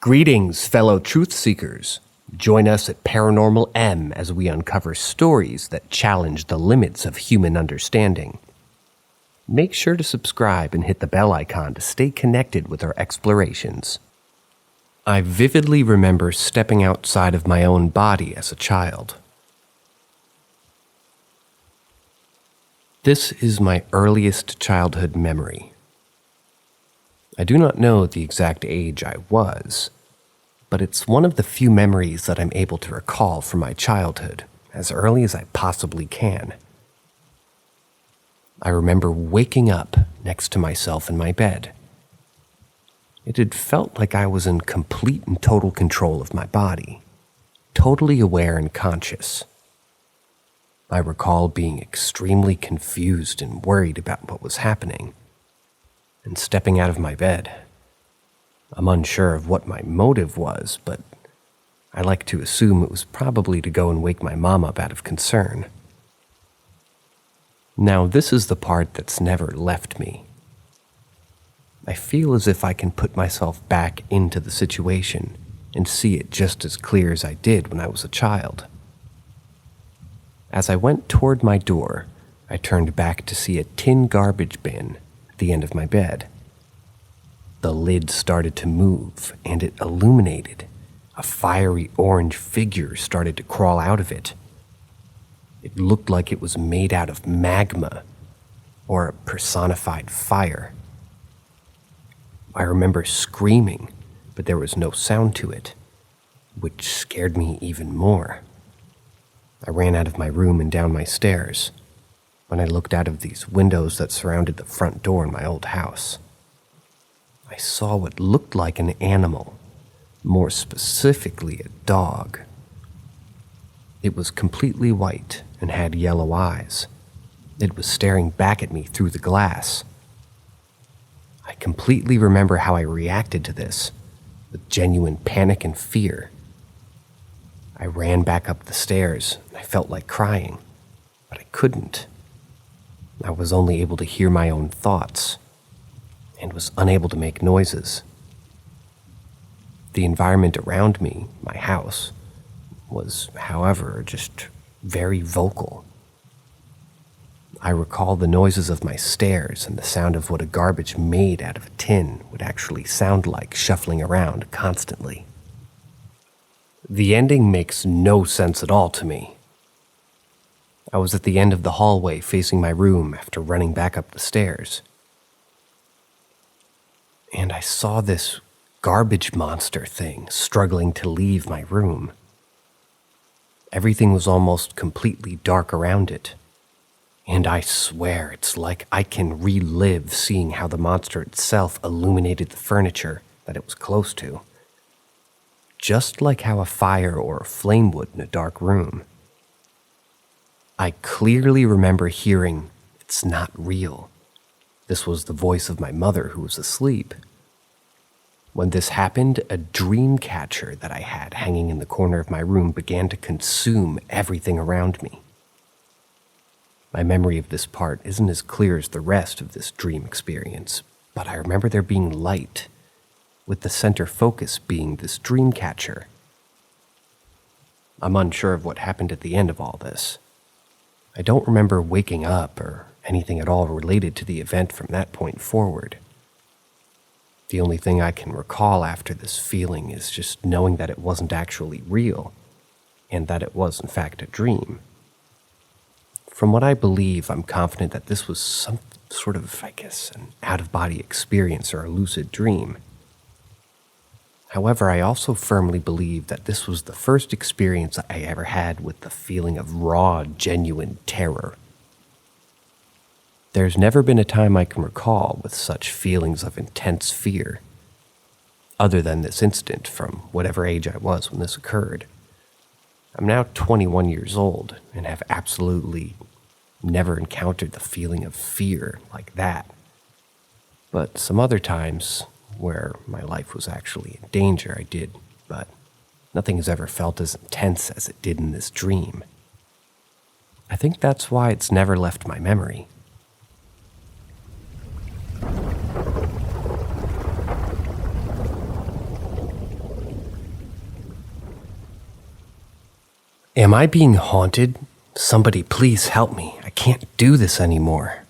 Greetings, fellow truth seekers. Join us at Paranormal M as we uncover stories that challenge the limits of human understanding. Make sure to subscribe and hit the bell icon to stay connected with our explorations. I vividly remember stepping outside of my own body as a child. This is my earliest childhood memory. I do not know the exact age I was, but it's one of the few memories that I'm able to recall from my childhood as early as I possibly can. I remember waking up next to myself in my bed. It had felt like I was in complete and total control of my body, totally aware and conscious. I recall being extremely confused and worried about what was happening, and stepping out of my bed. I'm unsure of what my motive was, but I like to assume it was probably to go and wake my mom up out of concern. Now, this is the part that's never left me. I feel as if I can put myself back into the situation and see it just as clear as I did when I was a child. As I went toward my door, I turned back to see a tin garbage bin at the end of my bed. The lid started to move, and it illuminated. A fiery orange figure started to crawl out of it. It looked like it was made out of magma, or a personified fire. I remember screaming, but there was no sound to it, which scared me even more. I ran out of my room and down my stairs. When I looked out of these windows that surrounded the front door in my old house, I saw what looked like an animal, more specifically a dog. It was completely white and had yellow eyes. It was staring back at me through the glass. I completely remember how I reacted to this, with genuine panic and fear. I ran back up the stairs, and I felt like crying, but I couldn't. I was only able to hear my own thoughts, and was unable to make noises. The environment around me, my house, was, however, just very vocal. I recall the noises of my stairs and the sound of what a garbage made out of a tin would actually sound like shuffling around constantly. The ending makes no sense at all to me. I was at the end of the hallway facing my room after running back up the stairs, and I saw this garbage monster thing struggling to leave my room. Everything was almost completely dark around it, and I swear it's like I can relive seeing how the monster itself illuminated the furniture that it was close to, just like how a fire or a flame would in a dark room. I clearly remember hearing, "It's not real." This was the voice of my mother who was asleep. When this happened, a dream catcher that I had hanging in the corner of my room began to consume everything around me. My memory of this part isn't as clear as the rest of this dream experience, but I remember there being light, with the center focus being this dream catcher. I'm unsure of what happened at the end of all this. I don't remember waking up or anything at all related to the event from that point forward. The only thing I can recall after this feeling is just knowing that it wasn't actually real, and that it was in fact a dream. From what I believe, I'm confident that this was some sort of, an out-of-body experience or a lucid dream. However, I also firmly believe that this was the first experience I ever had with the feeling of raw, genuine terror. There's never been a time I can recall with such feelings of intense fear, other than this instant from whatever age I was when this occurred. I'm now 21 years old and have absolutely never encountered the feeling of fear like that. But some other times where my life was actually in danger, I did, but nothing has ever felt as intense as it did in this dream. I think that's why it's never left my memory. Am I being haunted? Somebody please help me. I can't do this anymore.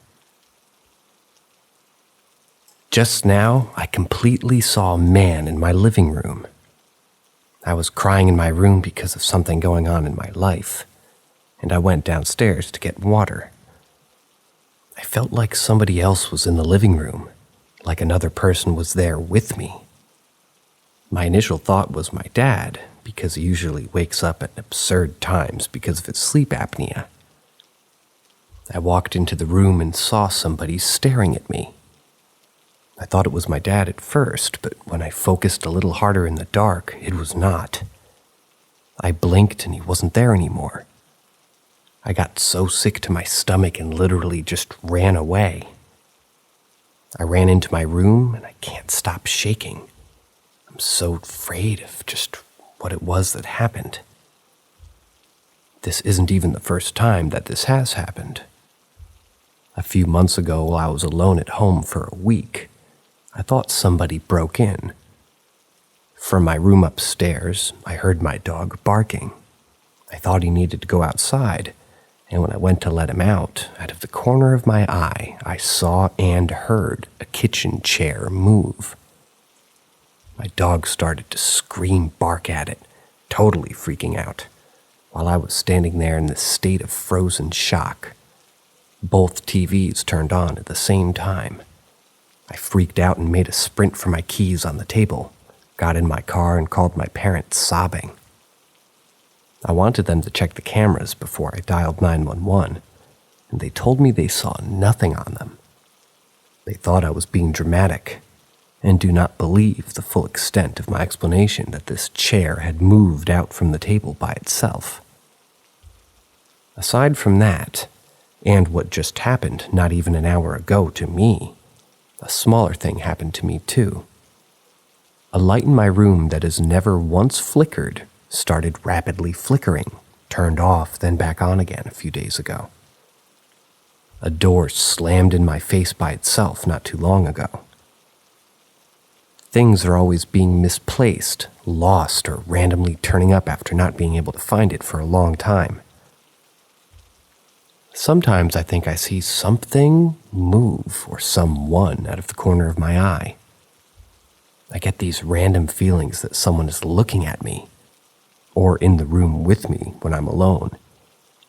Just now, I completely saw a man in my living room. I was crying in my room because of something going on in my life, and I went downstairs to get water. I felt like somebody else was in the living room, like another person was there with me. My initial thought was my dad, because he usually wakes up at absurd times because of his sleep apnea. I walked into the room and saw somebody staring at me. I thought it was my dad at first, but when I focused a little harder in the dark, it was not. I blinked and he wasn't there anymore. I got so sick to my stomach and literally just ran away. I ran into my room and I can't stop shaking. I'm so afraid of just what it was that happened. This isn't even the first time that this has happened. A few months ago, while I was alone at home for a week, I thought somebody broke in. From my room upstairs, I heard my dog barking. I thought he needed to go outside, and when I went to let him out of the corner of my eye, I saw and heard a kitchen chair move. My dog started to scream, bark at it, totally freaking out, while I was standing there in this state of frozen shock. Both TVs turned on at the same time. I freaked out and made a sprint for my keys on the table, got in my car and called my parents sobbing. I wanted them to check the cameras before I dialed 911, and they told me they saw nothing on them. They thought I was being dramatic, and do not believe the full extent of my explanation that this chair had moved out from the table by itself. Aside from that, and what just happened not even an hour ago to me, a smaller thing happened to me too. A light in my room that has never once flickered started rapidly flickering, turned off, then back on again a few days ago. A door slammed in my face by itself not too long ago. Things are always being misplaced, lost, or randomly turning up after not being able to find it for a long time. Sometimes I think I see something move or someone out of the corner of my eye. I get these random feelings that someone is looking at me, or in the room with me when I'm alone,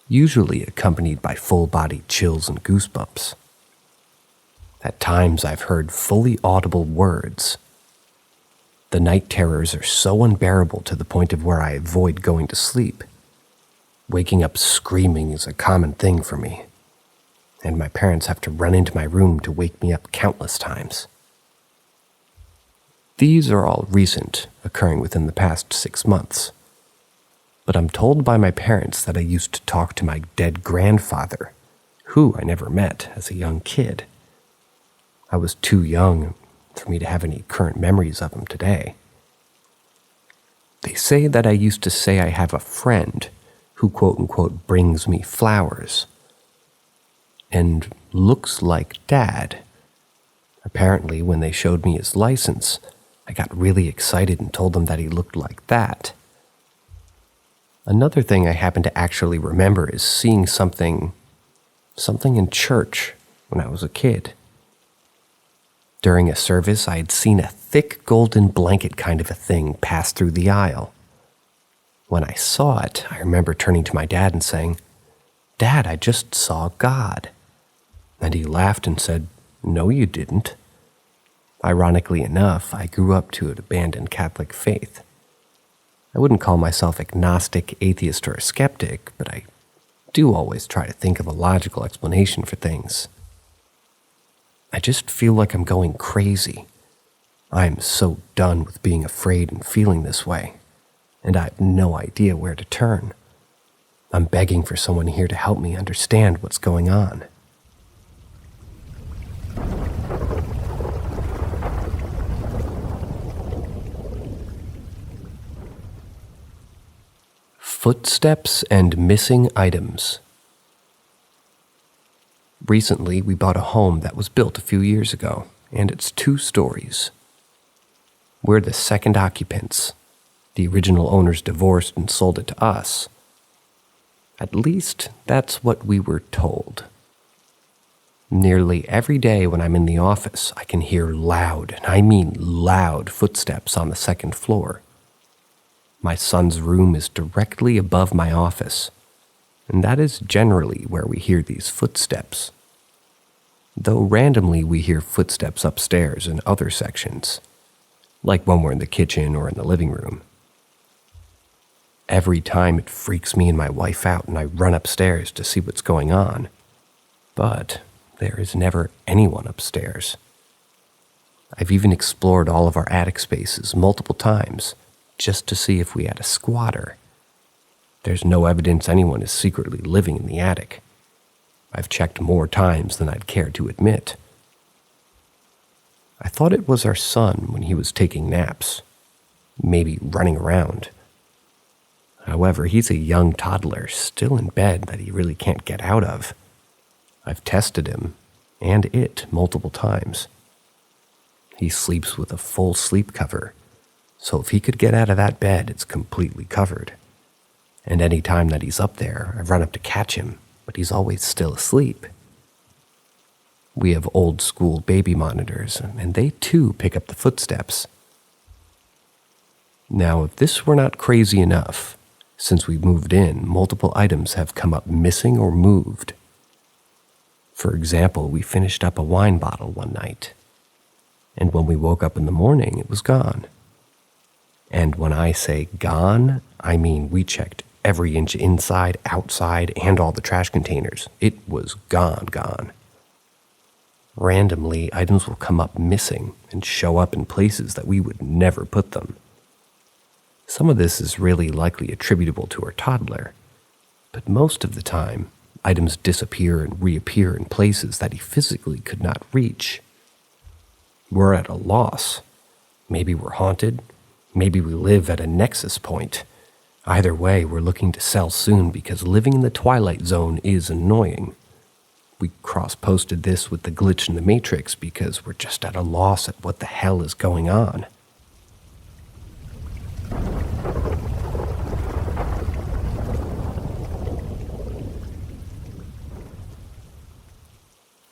usually accompanied by full-body chills and goosebumps. At times I've heard fully audible words. The night terrors are so unbearable to the point of where I avoid going to sleep. Waking up screaming is a common thing for me, and my parents have to run into my room to wake me up countless times. These are all recent, occurring within the past 6 months. But I'm told by my parents that I used to talk to my dead grandfather, who I never met as a young kid. I was too young for me to have any current memories of him today. They say that I used to say I have a friend who quote-unquote brings me flowers and looks like Dad. Apparently, when they showed me his license, I got really excited and told them that he looked like that. Another thing I happen to actually remember is seeing something in church when I was a kid. During a service, I had seen a thick golden blanket kind of a thing pass through the aisle. When I saw it, I remember turning to my dad and saying, "Dad, I just saw God." And he laughed and said, "No, you didn't." Ironically enough, I grew up to an abandoned Catholic faith. I wouldn't call myself agnostic, atheist, or a skeptic, but I do always try to think of a logical explanation for things. I just feel like I'm going crazy. I am so done with being afraid and feeling this way, and I have no idea where to turn. I'm begging for someone here to help me understand what's going on. Footsteps and missing items. Recently, we bought a home that was built a few years ago, and it's 2 stories. We're the second occupants. The original owners divorced and sold it to us. At least, that's what we were told. Nearly every day when I'm in the office, I can hear loud, and I mean loud, footsteps on the second floor. My son's room is directly above my office, and that is generally where we hear these footsteps. Though randomly we hear footsteps upstairs in other sections, like when we're in the kitchen or in the living room. Every time it freaks me and my wife out and I run upstairs to see what's going on, but there is never anyone upstairs. I've even explored all of our attic spaces multiple times just to see if we had a squatter. There's no evidence anyone is secretly living in the attic. I've checked more times than I'd care to admit. I thought it was our son when he was taking naps, maybe running around. However, he's a young toddler still in bed that he really can't get out of. I've tested him, and it, multiple times. He sleeps with a full sleep cover, so if he could get out of that bed, it's completely covered. And any time that he's up there, I've run up to catch him, but he's always still asleep. We have old school baby monitors, and they too pick up the footsteps. Now, if this were not crazy enough, since we moved in, multiple items have come up missing or moved. For example, we finished up a wine bottle one night, and when we woke up in the morning, it was gone. And when I say gone, I mean we checked every inch inside, outside, and all the trash containers. It was gone. Randomly, items will come up missing and show up in places that we would never put them. Some of this is really likely attributable to our toddler, but most of the time, items disappear and reappear in places that he physically could not reach. We're at a loss. Maybe we're haunted. Maybe we live at a nexus point. Either way, we're looking to sell soon because living in the Twilight Zone is annoying. We cross-posted this with the glitch in the Matrix because we're just at a loss at what the hell is going on.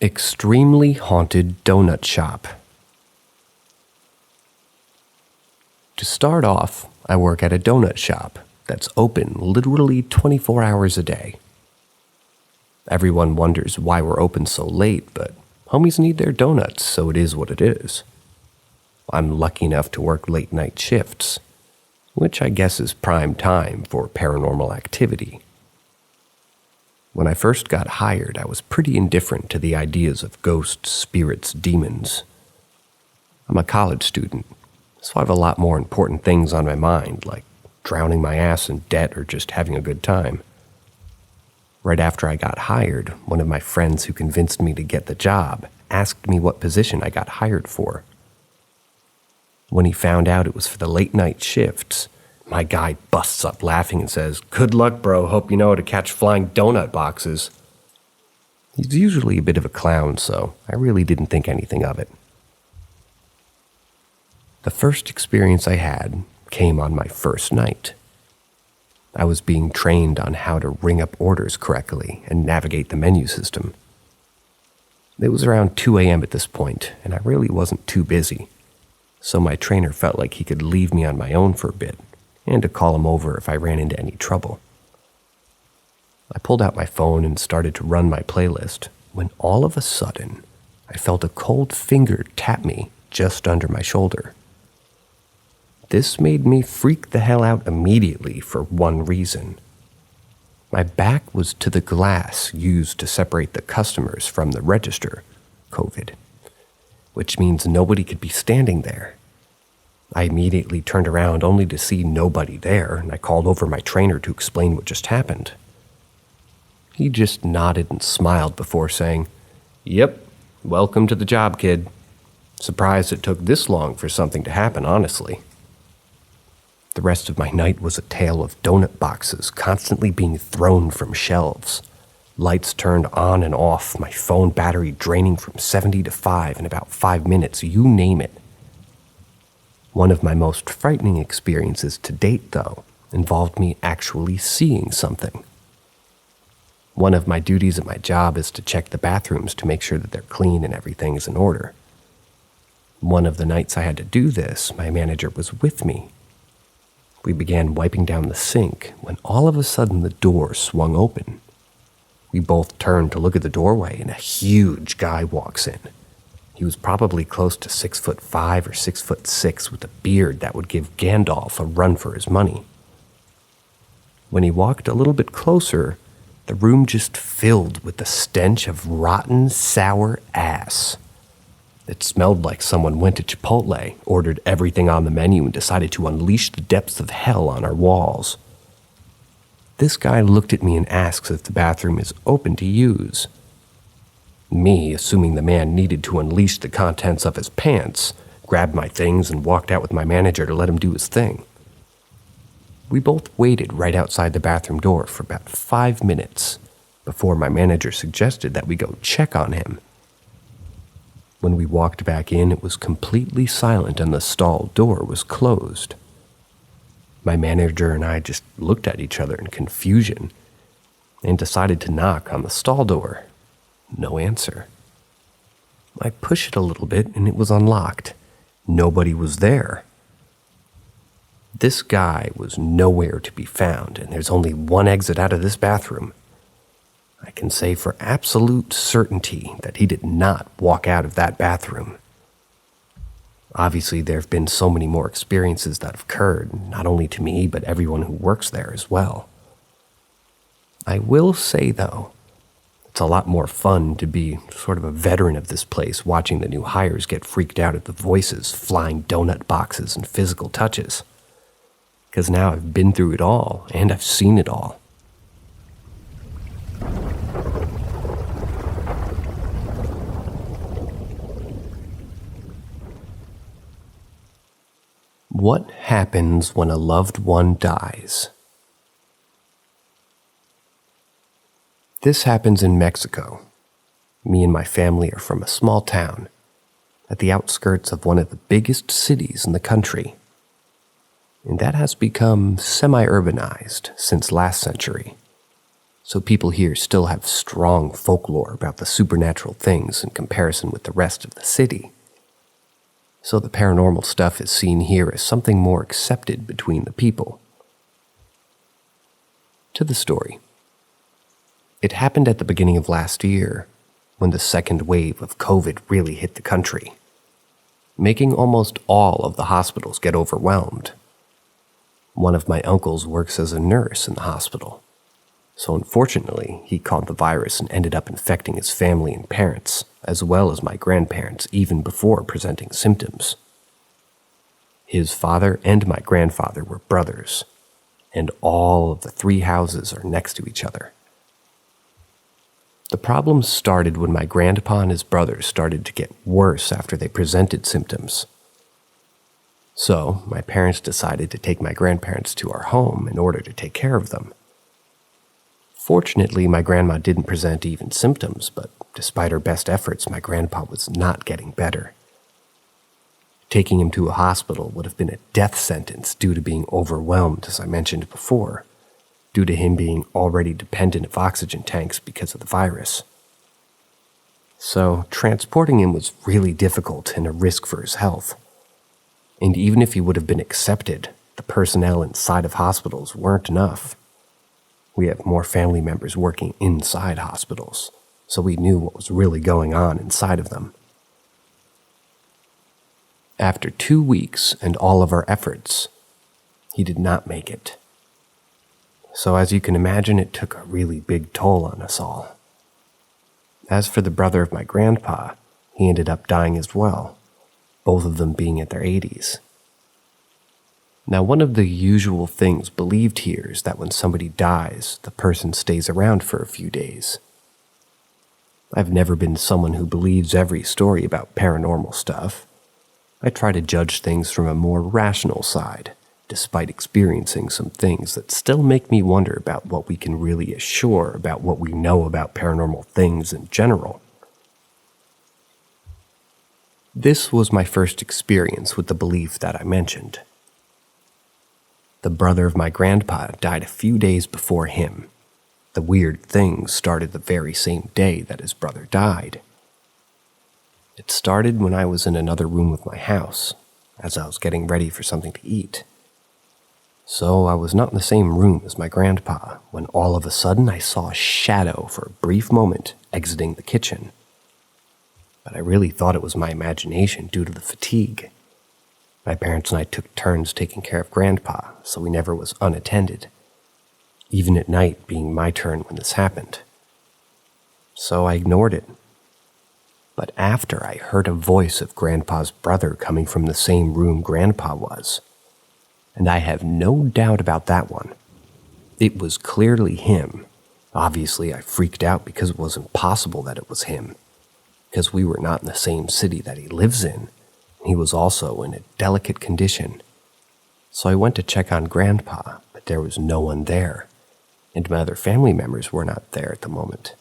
Extremely haunted donut shop. To start off, I work at a donut shop that's open literally 24 hours a day. Everyone wonders why we're open so late, but homies need their donuts, so it is what it is. I'm lucky enough to work late night shifts, which I guess is prime time for paranormal activity. When I first got hired, I was pretty indifferent to the ideas of ghosts, spirits, demons. I'm a college student, so I have a lot more important things on my mind, like drowning my ass in debt or just having a good time. Right after I got hired, one of my friends who convinced me to get the job asked me what position I got hired for. When he found out it was for the late night shifts, my guy busts up laughing and says, "Good luck, bro. Hope you know how to catch flying donut boxes." He's usually a bit of a clown, so I really didn't think anything of it. The first experience I had came on my first night. I was being trained on how to ring up orders correctly and navigate the menu system. It was around 2 a.m. at this point, and I really wasn't too busy, so my trainer felt like he could leave me on my own for a bit, and to call him over if I ran into any trouble. I pulled out my phone and started to run my playlist, when all of a sudden, I felt a cold finger tap me just under my shoulder. This made me freak the hell out immediately for one reason. My back was to the glass used to separate the customers from the register, COVID, which means nobody could be standing there. I immediately turned around only to see nobody there, and I called over my trainer to explain what just happened. He just nodded and smiled before saying, "Yep, welcome to the job, kid. Surprised it took this long for something to happen, honestly." The rest of my night was a tale of donut boxes constantly being thrown from shelves, lights turned on and off, my phone battery draining from 70 to 5 in about 5 minutes, you name it. One of my most frightening experiences to date, though, involved me actually seeing something. One of my duties at my job is to check the bathrooms to make sure that they're clean and everything is in order. One of the nights I had to do this, my manager was with me. We began wiping down the sink when all of a sudden the door swung open. We both turned to look at the doorway and a huge guy walks in. He was probably close to 6'5" or 6'6" with a beard that would give Gandalf a run for his money. When he walked a little bit closer, the room just filled with the stench of rotten, sour ass. It smelled like someone went to Chipotle, ordered everything on the menu, and decided to unleash the depths of hell on our walls. This guy looked at me and asks if the bathroom is open to use. Me, assuming the man needed to unleash the contents of his pants, grabbed my things and walked out with my manager to let him do his thing. We both waited right outside the bathroom door for about 5 minutes before my manager suggested that we go check on him. When we walked back in, it was completely silent and the stall door was closed. My manager and I just looked at each other in confusion and decided to knock on the stall door. No answer. I pushed it a little bit and it was unlocked. Nobody was there. This guy was nowhere to be found, and there's only one exit out of this bathroom. I can say for absolute certainty that he did not walk out of that bathroom. Obviously, there have been so many more experiences that have occurred, not only to me, but everyone who works there as well. I will say, though, it's a lot more fun to be sort of a veteran of this place, watching the new hires get freaked out at the voices, flying donut boxes, and physical touches. Because now I've been through it all, and I've seen it all. What happens when a loved one dies? This happens in Mexico. Me and my family are from a small town at the outskirts of one of the biggest cities in the country. And that has become semi-urbanized since last century. So people here still have strong folklore about the supernatural things in comparison with the rest of the city. So the paranormal stuff is seen here as something more accepted between the people. To the story. It happened at the beginning of last year, when the second wave of COVID really hit the country, making almost all of the hospitals get overwhelmed. One of my uncles works as a nurse in the hospital, so unfortunately he caught the virus and ended up infecting his family and parents, as well as my grandparents, even before presenting symptoms. His father and my grandfather were brothers, and all of the 3 houses are next to each other. The problem started when my grandpa and his brothers started to get worse after they presented symptoms. So, my parents decided to take my grandparents to our home in order to take care of them. Fortunately, my grandma didn't present even symptoms, but despite her best efforts, my grandpa was not getting better. Taking him to a hospital would have been a death sentence due to being overwhelmed, as I mentioned before, due to him being already dependent of oxygen tanks because of the virus. So, transporting him was really difficult and a risk for his health. And even if he would have been accepted, the personnel inside of hospitals weren't enough. We have more family members working inside hospitals, so we knew what was really going on inside of them. After 2 weeks and all of our efforts, he did not make it. So as you can imagine, it took a really big toll on us all. As for the brother of my grandpa, he ended up dying as well, both of them being at their 80s. Now, one of the usual things believed here is that when somebody dies, the person stays around for a few days. I've never been someone who believes every story about paranormal stuff. I try to judge things from a more rational side, despite experiencing some things that still make me wonder about what we can really assure about what we know about paranormal things in general. This was my first experience with the belief that I mentioned. The brother of my grandpa died a few days before him, The weird thing started the very same day that his brother died. It started when I was in another room of my house, as I was getting ready for something to eat. So I was not in the same room as my grandpa when all of a sudden I saw a shadow for a brief moment exiting the kitchen. But I really thought it was my imagination due to the fatigue. My parents and I took turns taking care of Grandpa, so he never was unattended, even at night being my turn when this happened. So I ignored it. But after I heard a voice of Grandpa's brother coming from the same room Grandpa was, and I have no doubt about that one. It was clearly him. Obviously, I freaked out because it was impossible that it was him, because we were not in the same city that he lives in, and he was also in a delicate condition. So I went to check on Grandpa, but there was no one there, and my other family members were not there at the moment.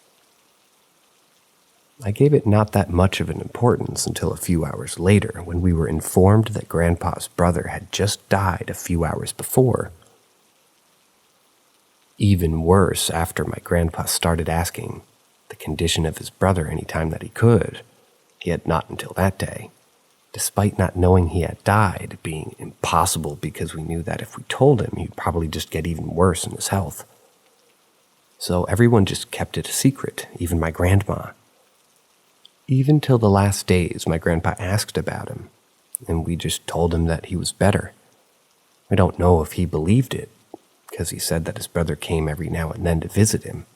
I gave it not that much of an importance until a few hours later when we were informed that Grandpa's brother had just died a few hours before. Even worse, after my grandpa started asking the condition of his brother any time that he could, yet not until that day, despite not knowing he had died being impossible because we knew that if we told him, he'd probably just get even worse in his health. So everyone just kept it a secret, even my grandma. Even till the last days, my grandpa asked about him, and we just told him that he was better. I don't know if he believed it, because he said that his brother came every now and then to visit him,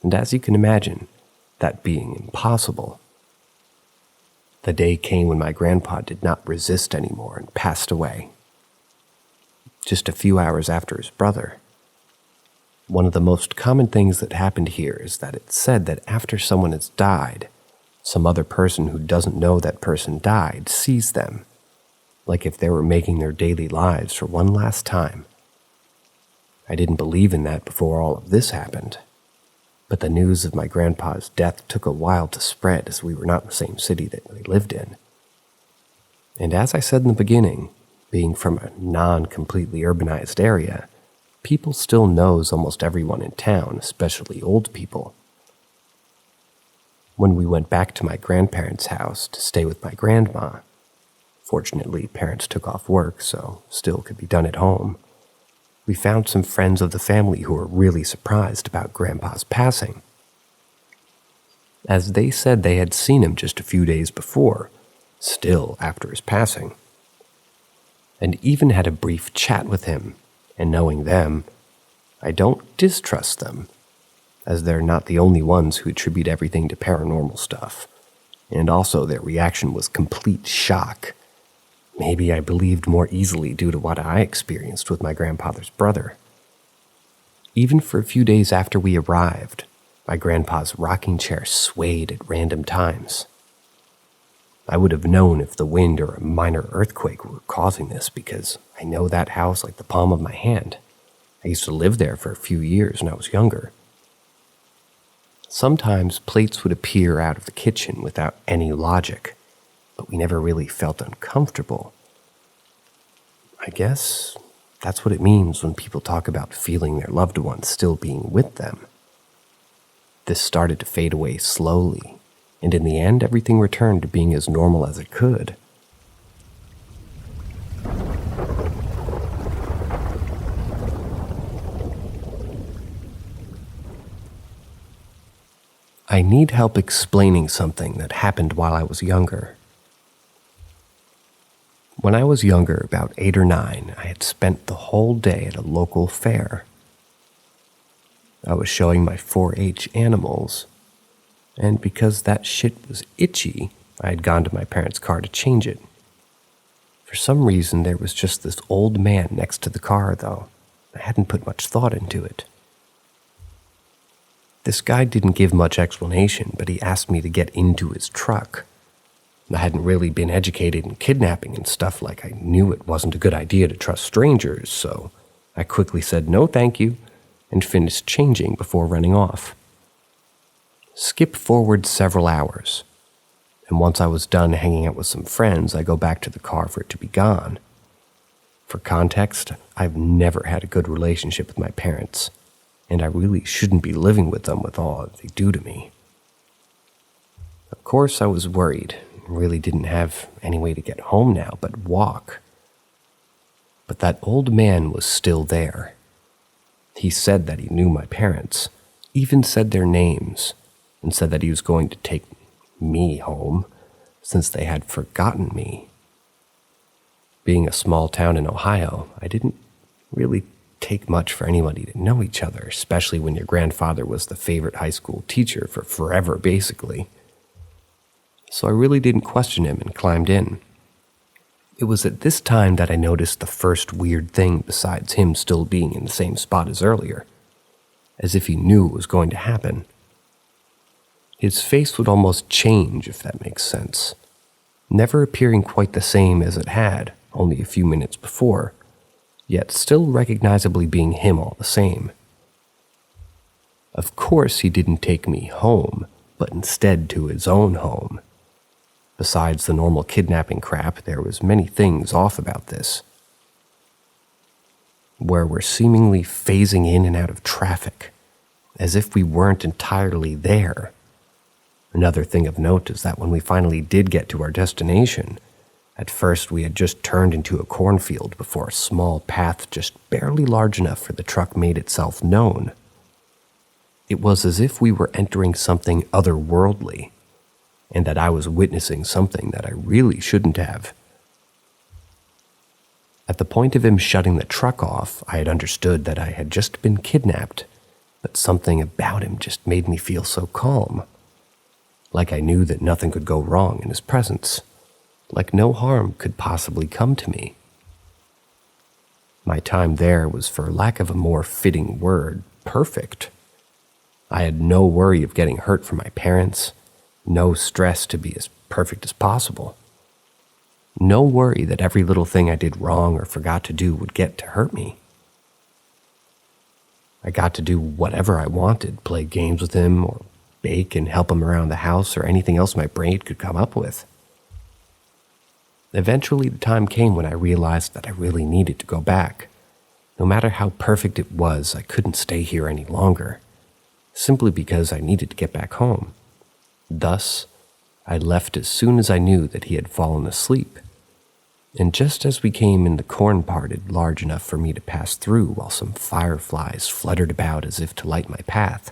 and as you can imagine, that being impossible. The day came when my grandpa did not resist anymore and passed away. Just a few hours after his brother. One of the most common things that happened here is that it's said that after someone has died, some other person who doesn't know that person died sees them, like if they were making their daily lives for one last time. I didn't believe in that before all of this happened, but the news of my grandpa's death took a while to spread as we were not in the same city that we lived in. And as I said in the beginning, being from a non-completely urbanized area, people still knows almost everyone in town, especially old people. When we went back to my grandparents' house to stay with my grandma, fortunately parents took off work so still could be done at home, we found some friends of the family who were really surprised about Grandpa's passing, as they said they had seen him just a few days before, still after his passing, and even had a brief chat with him, and knowing them, I don't distrust them, as they're not the only ones who attribute everything to paranormal stuff, and also their reaction was complete shock. Maybe I believed more easily due to what I experienced with my grandfather's brother. Even for a few days after we arrived, my grandpa's rocking chair swayed at random times. I would have known if the wind or a minor earthquake were causing this because I know that house like the palm of my hand. I used to live there for a few years when I was younger. Sometimes plates would appear out of the kitchen without any logic, but we never really felt uncomfortable. I guess that's what it means when people talk about feeling their loved ones still being with them. This started to fade away slowly, and in the end everything returned to being as normal as it could. I need help explaining something that happened while I was younger. When I was younger, about 8 or 9, I had spent the whole day at a local fair. I was showing my 4-H animals, and because that shit was itchy, I had gone to my parents' car to change it. For some reason, there was just this old man next to the car, though. I hadn't put much thought into it. This guy didn't give much explanation, but he asked me to get into his truck. I hadn't really been educated in kidnapping and stuff, like I knew it wasn't a good idea to trust strangers, so I quickly said no thank you and finished changing before running off. Skip forward several hours, and once I was done hanging out with some friends, I go back to the car for it to be gone. For context, I've never had a good relationship with my parents. and I really shouldn't be living with them with all they do to me. Of course, I was worried. Really didn't have any way to get home now but walk. But that old man was still there. He said that he knew my parents, even said their names, and said that he was going to take me home since they had forgotten me. Being a small town in Ohio, I didn't really take much for anybody to know each other, especially when your grandfather was the favorite high school teacher for forever, basically. So I really didn't question him and climbed in. It was at this time that I noticed the first weird thing besides him still being in the same spot as earlier, as if he knew it was going to happen. His face would almost change, if that makes sense, never appearing quite the same as it had only a few minutes before, yet still recognizably being him all the same. Of course, he didn't take me home, but instead to his own home. Besides the normal kidnapping crap, there was many things off about this. Where we're seemingly phasing in and out of traffic, as if we weren't entirely there. Another thing of note is that when we finally did get to our destination, at first we had just turned into a cornfield before a small path just barely large enough for the truck made itself known. It was as if we were entering something otherworldly, and that I was witnessing something that I really shouldn't have. At the point of him shutting the truck off, I had understood that I had just been kidnapped, but something about him just made me feel so calm. Like I knew that nothing could go wrong in his presence, like no harm could possibly come to me. My time there was, for lack of a more fitting word, perfect. I had no worry of getting hurt from my parents, no stress to be as perfect as possible. No worry that every little thing I did wrong or forgot to do would get to hurt me. I got to do whatever I wanted, play games with him or bake and help him around the house or anything else my brain could come up with. Eventually, the time came when I realized that I really needed to go back. No matter how perfect it was, I couldn't stay here any longer, simply because I needed to get back home. Thus, I left as soon as I knew that he had fallen asleep, and just as we came in, the corn parted large enough for me to pass through while some fireflies fluttered about as if to light my path.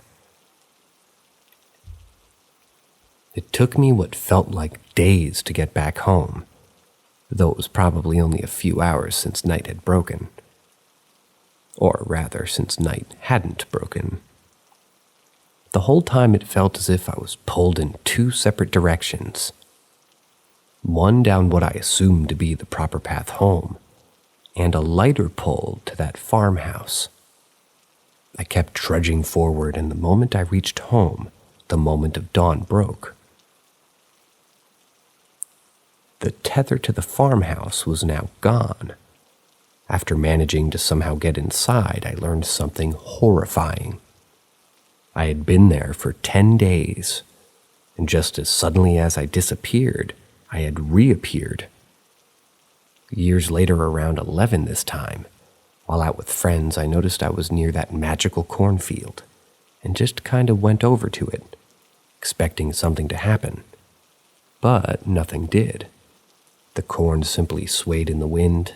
It took me what felt like days to get back home, though it was probably only a few hours since night had broken. Or rather, since night hadn't broken. The whole time it felt as if I was pulled in two separate directions. One down what I assumed to be the proper path home, and a lighter pull to that farmhouse. I kept trudging forward, and the moment I reached home, the moment of dawn broke. The tether to the farmhouse was now gone. After managing to somehow get inside, I learned something horrifying. I had been there for 10 days, and just as suddenly as I disappeared, I had reappeared. Years later, around 11 this time, while out with friends, I noticed I was near that magical cornfield, and just kind of went over to it, expecting something to happen. But nothing did. The corn simply swayed in the wind,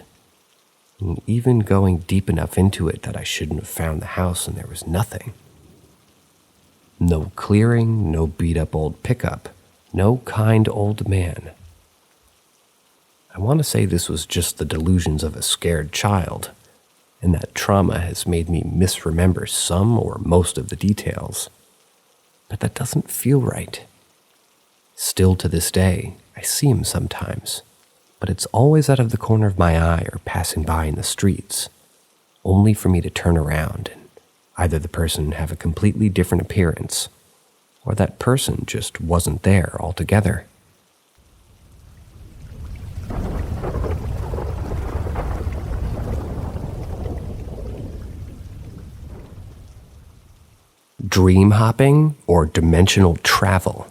and even going deep enough into it that I shouldn't have found the house, and there was nothing. No clearing, no beat-up old pickup, no kind old man. I want to say this was just the delusions of a scared child, and that trauma has made me misremember some or most of the details. But that doesn't feel right. Still to this day, I see him sometimes, but it's always out of the corner of my eye or passing by in the streets, only for me to turn around and either the person have a completely different appearance, or that person just wasn't there altogether. Dream hopping or dimensional travel.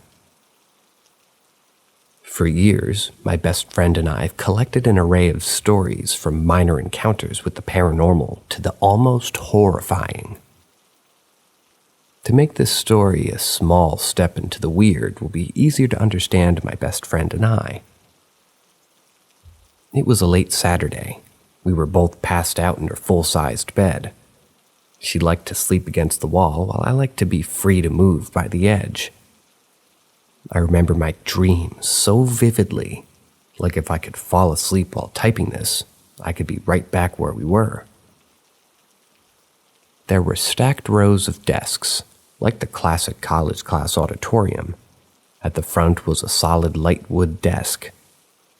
For years, my best friend and I have collected an array of stories from minor encounters with the paranormal to the almost horrifying. To make this story a small step into the weird will be easier to understand my best friend and I. It was a late Saturday. We were both passed out in her full-sized bed. She liked to sleep against the wall, while I liked to be free to move by the edge. I remember my dreams so vividly, like if I could fall asleep while typing this, I could be right back where we were. There were stacked rows of desks, like the classic college class auditorium. At the front was a solid light wood desk.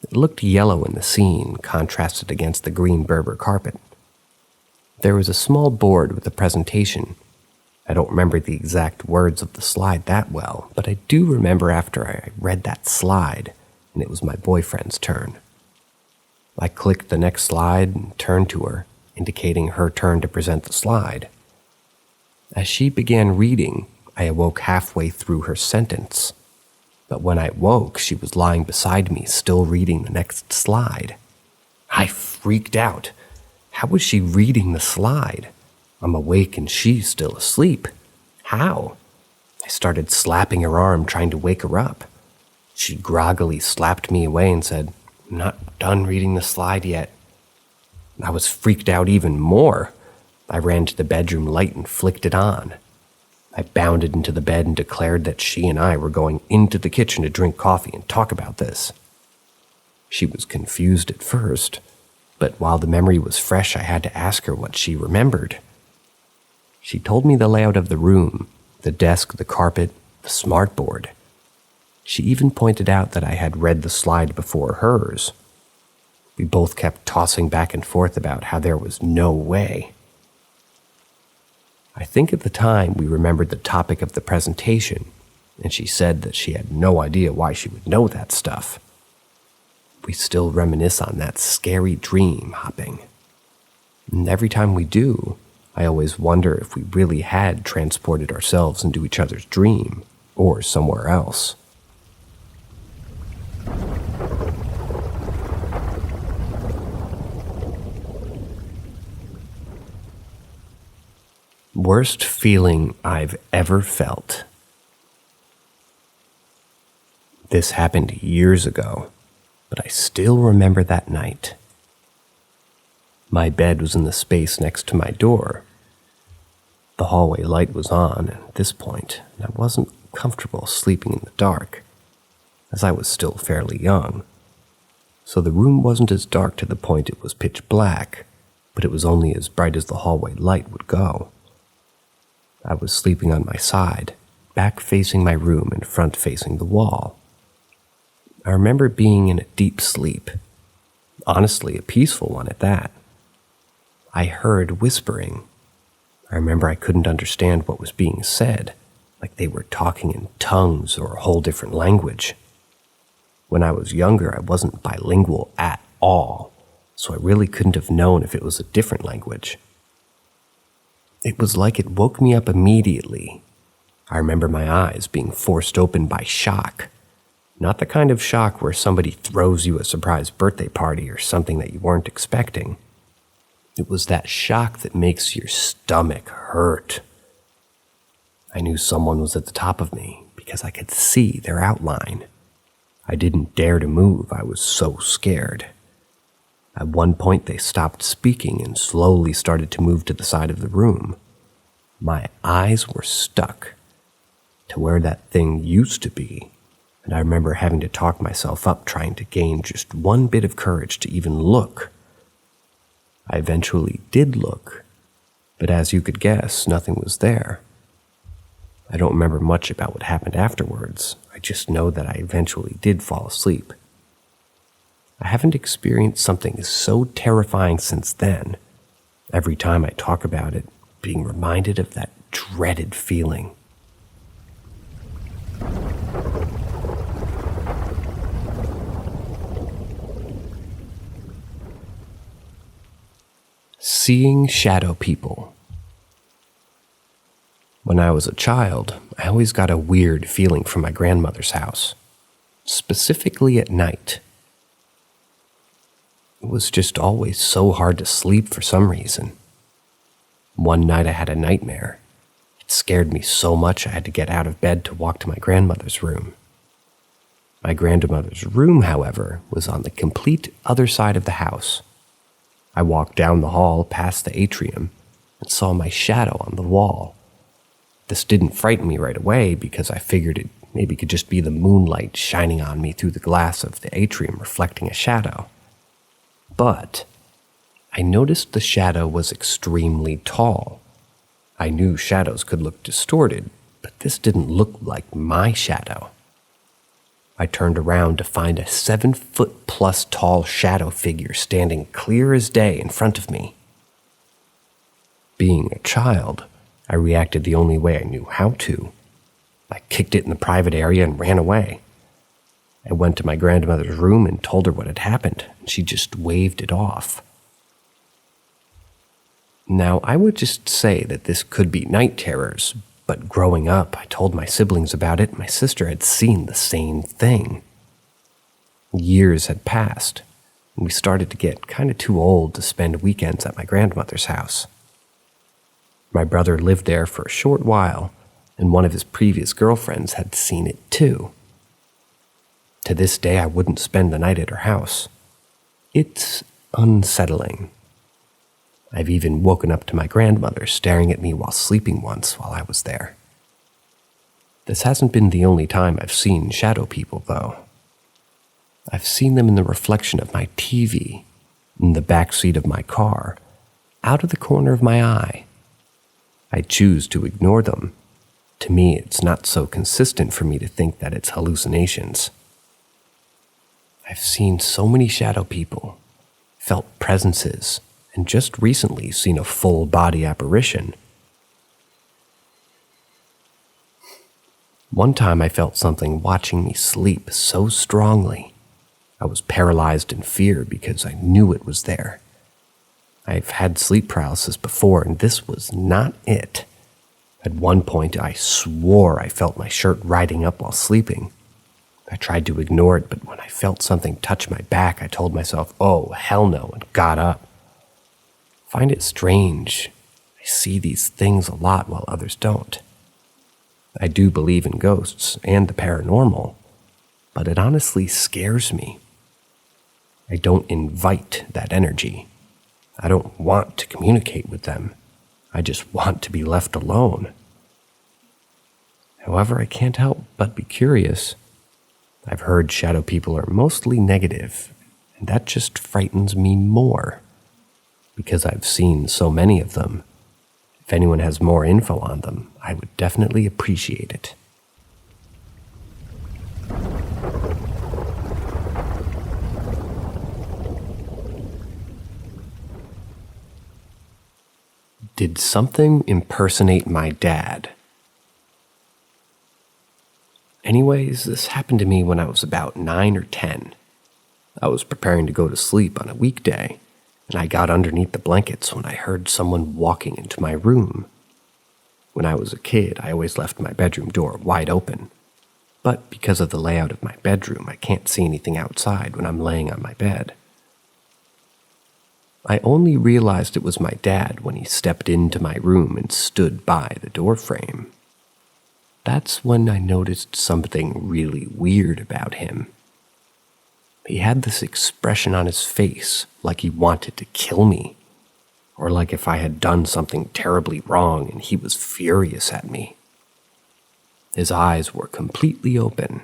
It looked yellow in the scene, contrasted against the green Berber carpet. There was a small board with a presentation. I don't remember the exact words of the slide that well, but I do remember after I read that slide, and it was my boyfriend's turn. I clicked the next slide and turned to her, indicating her turn to present the slide. As she began reading, I awoke halfway through her sentence. But when I woke, she was lying beside me, still reading the next slide. I freaked out. How was she reading the slide? I'm awake and she's still asleep. How? I started slapping her arm, trying to wake her up. She groggily slapped me away and said, "I'm not done reading the slide yet." I was freaked out even more. I ran to the bedroom light and flicked it on. I bounded into the bed and declared that she and I were going into the kitchen to drink coffee and talk about this. She was confused at first, but while the memory was fresh, I had to ask her what she remembered. She told me the layout of the room, the desk, the carpet, the smartboard. She even pointed out that I had read the slide before hers. We both kept tossing back and forth about how there was no way. I think at the time we remembered the topic of the presentation, and she said that she had no idea why she would know that stuff. We still reminisce on that scary dream hopping. And every time we do, I always wonder if we really had transported ourselves into each other's dream, or somewhere else. Worst feeling I've ever felt. This happened years ago, but I still remember that night. My bed was in the space next to my door. The hallway light was on at this point, and I wasn't comfortable sleeping in the dark, as I was still fairly young. So the room wasn't as dark to the point it was pitch black, but it was only as bright as the hallway light would go. I was sleeping on my side, back facing my room and front facing the wall. I remember being in a deep sleep, honestly a peaceful one at that. I heard whispering. I remember I couldn't understand what was being said, like they were talking in tongues or a whole different language. When I was younger, I wasn't bilingual at all, so I really couldn't have known if it was a different language. It was like it woke me up immediately. I remember my eyes being forced open by shock. Not the kind of shock where somebody throws you a surprise birthday party or something that you weren't expecting. It was that shock that makes your stomach hurt. I knew someone was at the top of me because I could see their outline. I didn't dare to move. I was so scared. At one point, they stopped speaking and slowly started to move to the side of the room. My eyes were stuck to where that thing used to be, and I remember having to talk myself up, trying to gain just one bit of courage to even look. I eventually did look, but as you could guess, nothing was there. I don't remember much about what happened afterwards. I just know that I eventually did fall asleep. I haven't experienced something so terrifying since then. Every time I talk about it, being reminded of that dreaded feeling. Seeing shadow people. When I was a child, I always got a weird feeling from my grandmother's house, specifically at night. It was just always so hard to sleep for some reason. One night I had a nightmare. It scared me so much I had to get out of bed to walk to my grandmother's room. My grandmother's room, however, was on the complete other side of the house. I walked down the hall past the atrium and saw my shadow on the wall. This didn't frighten me right away because I figured it maybe could just be the moonlight shining on me through the glass of the atrium reflecting a shadow. But I noticed the shadow was extremely tall. I knew shadows could look distorted, but this didn't look like my shadow. I turned around to find a 7-foot-plus tall shadow figure standing clear as day in front of me. Being a child, I reacted the only way I knew how to. I kicked it in the private area and ran away. I went to my grandmother's room and told her what had happened, and she just waved it off. Now, I would just say that this could be night terrors, but growing up, I told my siblings about it, and my sister had seen the same thing. Years had passed, and we started to get kind of too old to spend weekends at my grandmother's house. My brother lived there for a short while, and one of his previous girlfriends had seen it too. To this day, I wouldn't spend the night at her house. It's unsettling. I've even woken up to my grandmother staring at me while sleeping once while I was there. This hasn't been the only time I've seen shadow people, though. I've seen them in the reflection of my TV, in the back seat of my car, out of the corner of my eye. I choose to ignore them. To me, it's not so consistent for me to think that it's hallucinations. I've seen so many shadow people, felt presences, and just recently seen a full-body apparition. One time I felt something watching me sleep so strongly. I was paralyzed in fear because I knew it was there. I've had sleep paralysis before, and this was not it. At one point, I swore I felt my shirt riding up while sleeping. I tried to ignore it, but when I felt something touch my back, I told myself, "Oh, hell no," and got up. I find it strange. I see these things a lot while others don't. I do believe in ghosts and the paranormal, but it honestly scares me. I don't invite that energy. I don't want to communicate with them. I just want to be left alone. However, I can't help but be curious. I've heard shadow people are mostly negative, and that just frightens me more, because I've seen so many of them. If anyone has more info on them, I would definitely appreciate it. Did something impersonate my dad? Anyways, this happened to me when I was about 9 or 10. I was preparing to go to sleep on a weekday, and I got underneath the blankets when I heard someone walking into my room. When I was a kid, I always left my bedroom door wide open, but because of the layout of my bedroom, I can't see anything outside when I'm laying on my bed. I only realized it was my dad when he stepped into my room and stood by the doorframe. That's when I noticed something really weird about him. He had this expression on his face like he wanted to kill me, or like if I had done something terribly wrong and he was furious at me. His eyes were completely open.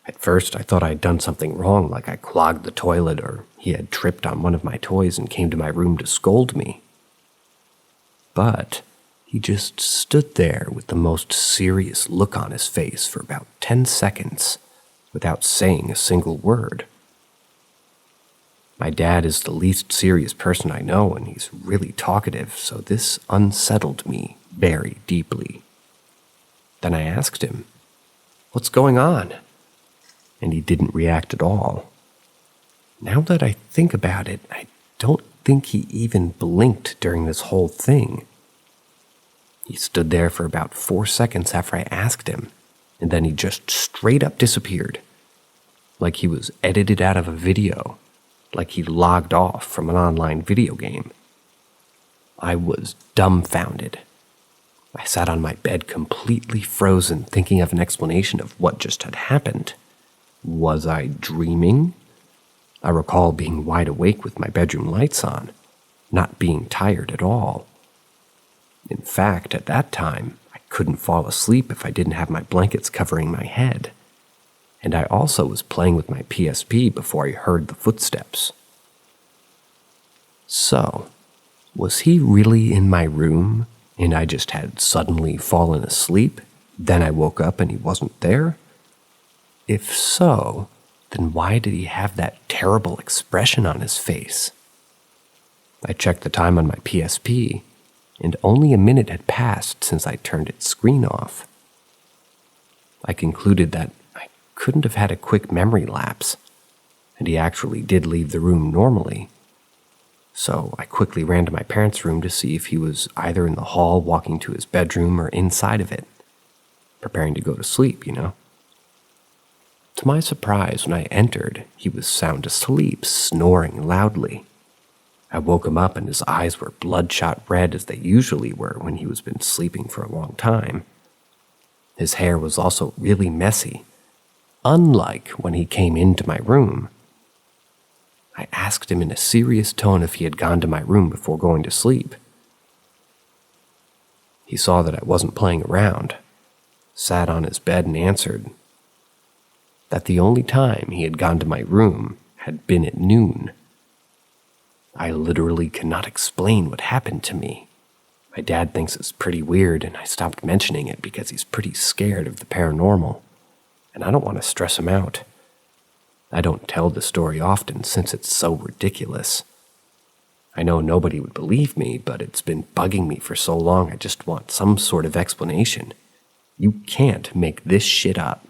At first, I thought I had done something wrong, like I clogged the toilet or he had tripped on one of my toys and came to my room to scold me. But he just stood there with the most serious look on his face for about 10 seconds without saying a single word. My dad is the least serious person I know, and he's really talkative, so this unsettled me very deeply. Then I asked him, "What's going on?" And he didn't react at all. Now that I think about it, I don't think he even blinked during this whole thing. He stood there for about 4 seconds after I asked him, and then he just straight up disappeared. Like he was edited out of a video, like he logged off from an online video game. I was dumbfounded. I sat on my bed completely frozen, thinking of an explanation of what just had happened. Was I dreaming? I recall being wide awake with my bedroom lights on, not being tired at all. In fact, at that time, I couldn't fall asleep if I didn't have my blankets covering my head. And I also was playing with my PSP before I heard the footsteps. So, was he really in my room, and I just had suddenly fallen asleep? Then I woke up and he wasn't there? If so, then why did he have that terrible expression on his face? I checked the time on my PSP, and only a minute had passed since I turned its screen off. I concluded that I couldn't have had a quick memory lapse, and he actually did leave the room normally. So I quickly ran to my parents' room to see if he was either in the hall walking to his bedroom or inside of it, preparing to go to sleep, To my surprise, when I entered, he was sound asleep, snoring loudly. I woke him up and his eyes were bloodshot red as they usually were when he was been sleeping for a long time. His hair was also really messy, unlike when he came into my room. I asked him in a serious tone if he had gone to my room before going to sleep. He saw that I wasn't playing around, sat on his bed and answered that the only time he had gone to my room had been at noon. I literally cannot explain what happened to me. My dad thinks it's pretty weird, and I stopped mentioning it because he's pretty scared of the paranormal, and I don't want to stress him out. I don't tell the story often since it's so ridiculous. I know nobody would believe me, but it's been bugging me for so long I just want some sort of explanation. You can't make this shit up.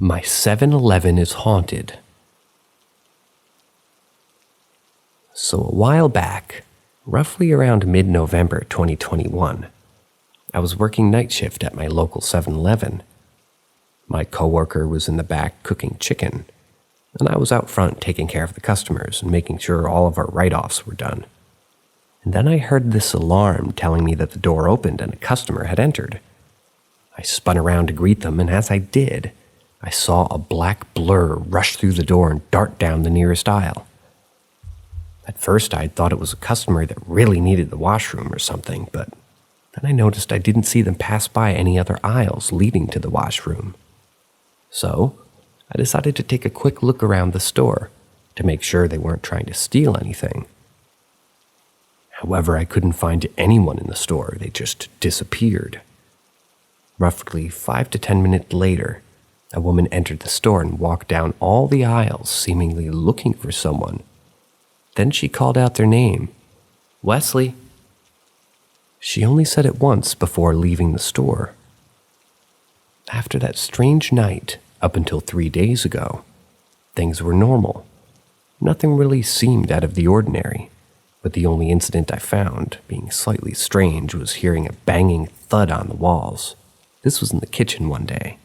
My 7-Eleven is haunted. So a while back, roughly around mid-November 2021, I was working night shift at my local 7-Eleven. My coworker was in the back cooking chicken, and I was out front taking care of the customers and making sure all of our write-offs were done. And then I heard this alarm telling me that the door opened and a customer had entered. I spun around to greet them, and as I did, I saw a black blur rush through the door and dart down the nearest aisle. At first, I thought it was a customer that really needed the washroom or something, but then I noticed I didn't see them pass by any other aisles leading to the washroom. So, I decided to take a quick look around the store to make sure they weren't trying to steal anything. However, I couldn't find anyone in the store. They just disappeared. Roughly 5 to 10 minutes later, a woman entered the store and walked down all the aisles, seemingly looking for someone. Then she called out their name, "Wesley." She only said it once before leaving the store. After that strange night, up until 3 days ago, things were normal. Nothing really seemed out of the ordinary, but the only incident I found being slightly strange was hearing a banging thud on the walls. This was in the kitchen one day.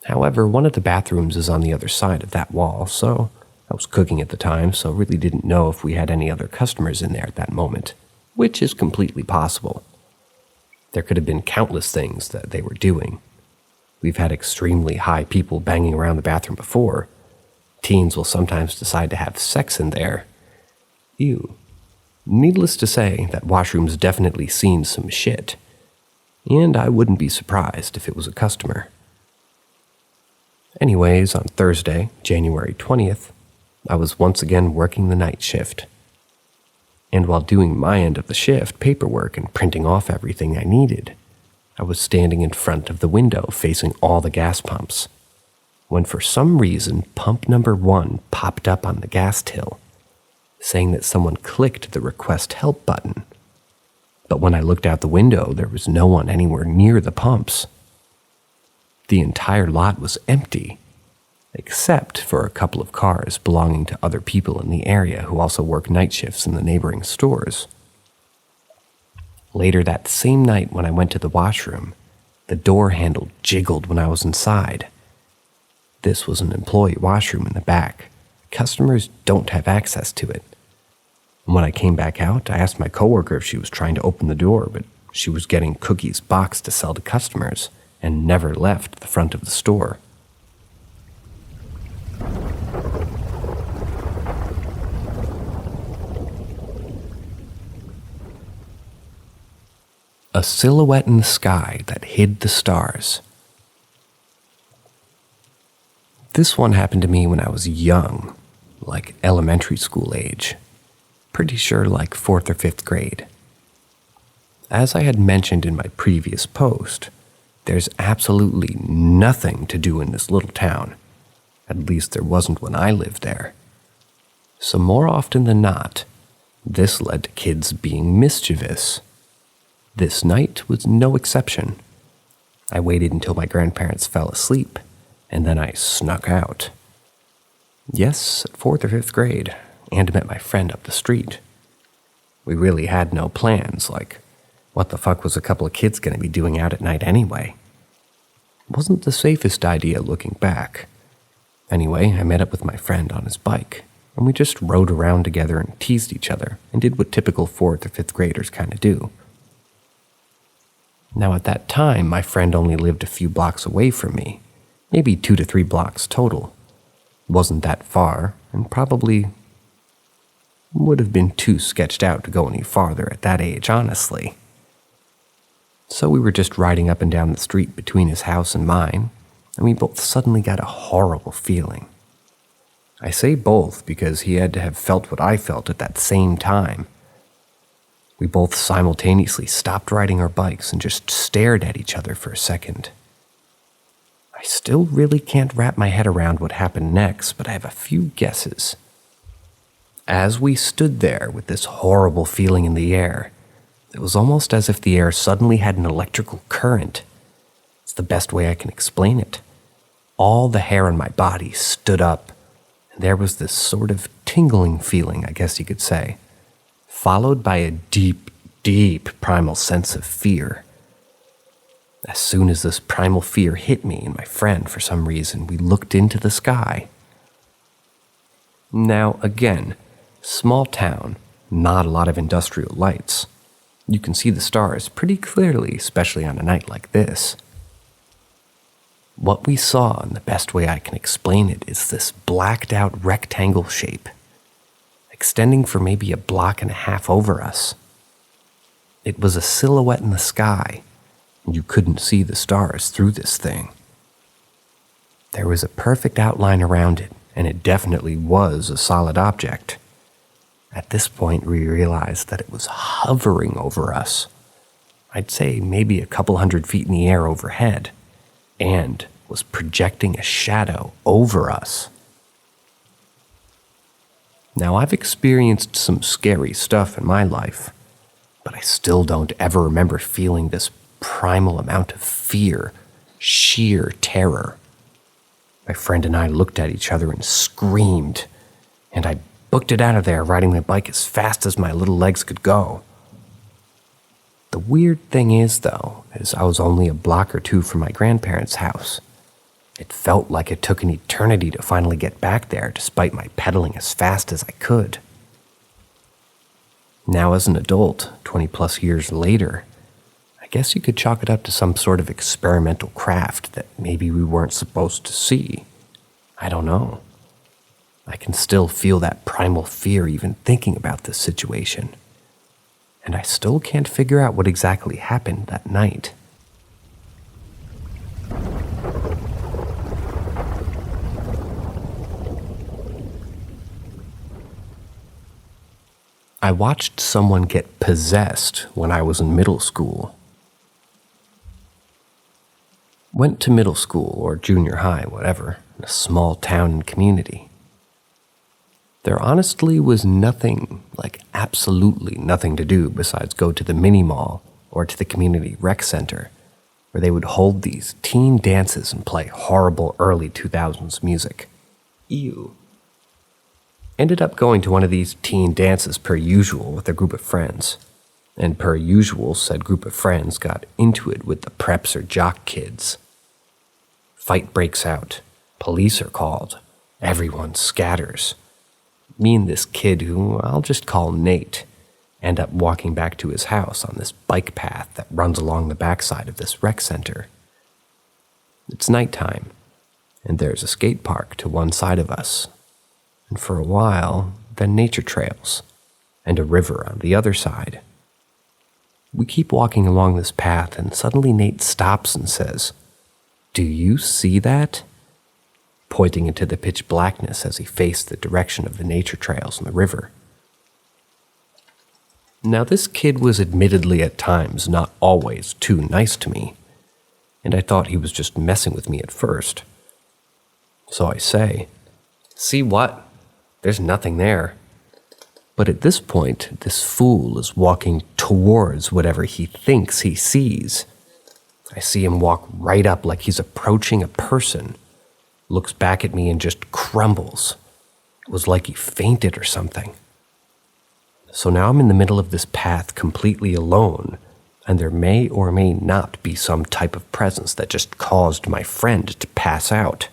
However, one of the bathrooms is on the other side of that wall, so I was cooking at the time, so really didn't know if we had any other customers in there at that moment, which is completely possible. There could have been countless things that they were doing. We've had extremely high people banging around the bathroom before. Teens will sometimes decide to have sex in there. Ew. Needless to say, that washroom's definitely seen some shit. And I wouldn't be surprised if it was a customer. Anyways, on Thursday, January 20th, I was once again working the night shift. And while doing my end of the shift, paperwork and printing off everything I needed, I was standing in front of the window facing all the gas pumps, when for some reason pump number 1 popped up on the gas till, saying that someone clicked the request help button. But when I looked out the window, there was no one anywhere near the pumps. The entire lot was empty, except for a couple of cars belonging to other people in the area who also work night shifts in the neighboring stores. Later that same night when I went to the washroom, the door handle jiggled when I was inside. This was an employee washroom in the back. Customers don't have access to it. And when I came back out, I asked my coworker if she was trying to open the door, but she was getting cookies boxed to sell to customers and never left the front of the store. A silhouette in the sky that hid the stars. This one happened to me when I was young, like elementary school age. Pretty sure like 4th or 5th grade. As I had mentioned in my previous post, there's absolutely nothing to do in this little town. At least there wasn't when I lived there. So more often than not, this led to kids being mischievous. This night was no exception. I waited until my grandparents fell asleep, and then I snuck out. Yes, at 4th or 5th grade, and met my friend up the street. We really had no plans, like, what the fuck was a couple of kids going to be doing out at night anyway? Wasn't the safest idea looking back. Anyway, I met up with my friend on his bike, and we just rode around together and teased each other, and did what typical 4th or 5th graders kind of do. Now at that time, my friend only lived a few blocks away from me, maybe 2 to 3 blocks total. Wasn't that far, and probably would have been too sketched out to go any farther at that age, honestly. So we were just riding up and down the street between his house and mine, and we both suddenly got a horrible feeling. I say both because he had to have felt what I felt at that same time. We both simultaneously stopped riding our bikes and just stared at each other for a second. I still really can't wrap my head around what happened next, but I have a few guesses. As we stood there with this horrible feeling in the air, it was almost as if the air suddenly had an electrical current. It's the best way I can explain it. All the hair on my body stood up, and there was this sort of tingling feeling, I guess you could say, followed by a deep, deep primal sense of fear. As soon as this primal fear hit me and my friend, for some reason, we looked into the sky. Now, again, small town, not a lot of industrial lights. You can see the stars pretty clearly, especially on a night like this. What we saw, and the best way I can explain it, is this blacked out rectangle shape, extending for maybe a block and a half over us. It was a silhouette in the sky, and you couldn't see the stars through this thing. There was a perfect outline around it, and it definitely was a solid object. At this point, we realized that it was hovering over us. I'd say maybe a couple 100 feet in the air overhead, and was projecting a shadow over us. Now, I've experienced some scary stuff in my life, but I still don't ever remember feeling this primal amount of fear, sheer terror. My friend and I looked at each other and screamed, and I booked it out of there riding my bike as fast as my little legs could go. The weird thing is, though, is I was only a block or 2 from my grandparents' house. It felt like it took an eternity to finally get back there, despite my pedaling as fast as I could. Now, as an adult, 20 plus years later, I guess you could chalk it up to some sort of experimental craft that maybe we weren't supposed to see. I don't know. I can still feel that primal fear even thinking about this situation. And I still can't figure out what exactly happened that night. I watched someone get possessed when I was in middle school. Went to middle school or junior high, whatever, in a small town and community. There honestly was nothing, like absolutely nothing to do besides go to the mini mall or to the community rec center, where they would hold these teen dances and play horrible early 2000s music. Ew. Ended up going to one of these teen dances per usual with a group of friends. And per usual, said group of friends got into it with the preps or jock kids. Fight breaks out. Police are called. Everyone scatters. Me and this kid, who I'll just call Nate, end up walking back to his house on this bike path that runs along the backside of this rec center. It's nighttime, and there's a skate park to one side of us, and for a while, then nature trails, and a river on the other side. We keep walking along this path, and suddenly Nate stops and says, "Do you see that?" pointing into the pitch blackness as he faced the direction of the nature trails and the river. Now, this kid was admittedly at times not always too nice to me, and I thought he was just messing with me at first. So I say, "See what? There's nothing there." But at this point, this fool is walking towards whatever he thinks he sees. I see him walk right up like he's approaching a person, looks back at me and just crumbles. It was like he fainted or something. So now I'm in the middle of this path completely alone, and there may or may not be some type of presence that just caused my friend to pass out.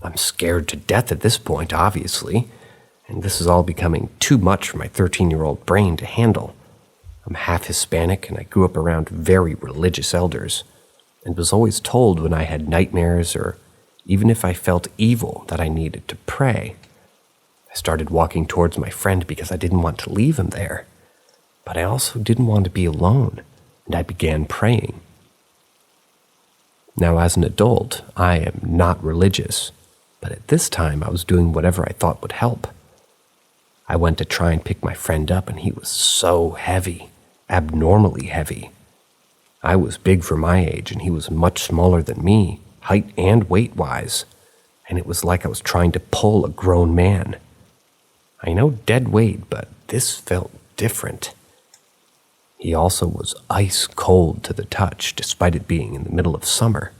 I'm scared to death at this point, obviously, and this is all becoming too much for my 13-year-old brain to handle. I'm half Hispanic, and I grew up around very religious elders, and was always told when I had nightmares or even if I felt evil that I needed to pray. I started walking towards my friend because I didn't want to leave him there, but I also didn't want to be alone, and I began praying. Now, as an adult, I am not religious, but at this time I was doing whatever I thought would help. I went to try and pick my friend up, and he was so heavy, abnormally heavy. I was big for my age, and he was much smaller than me, height and weight-wise, and it was like I was trying to pull a grown man. I know dead weight, but this felt different. He also was ice cold to the touch, despite it being in the middle of summer.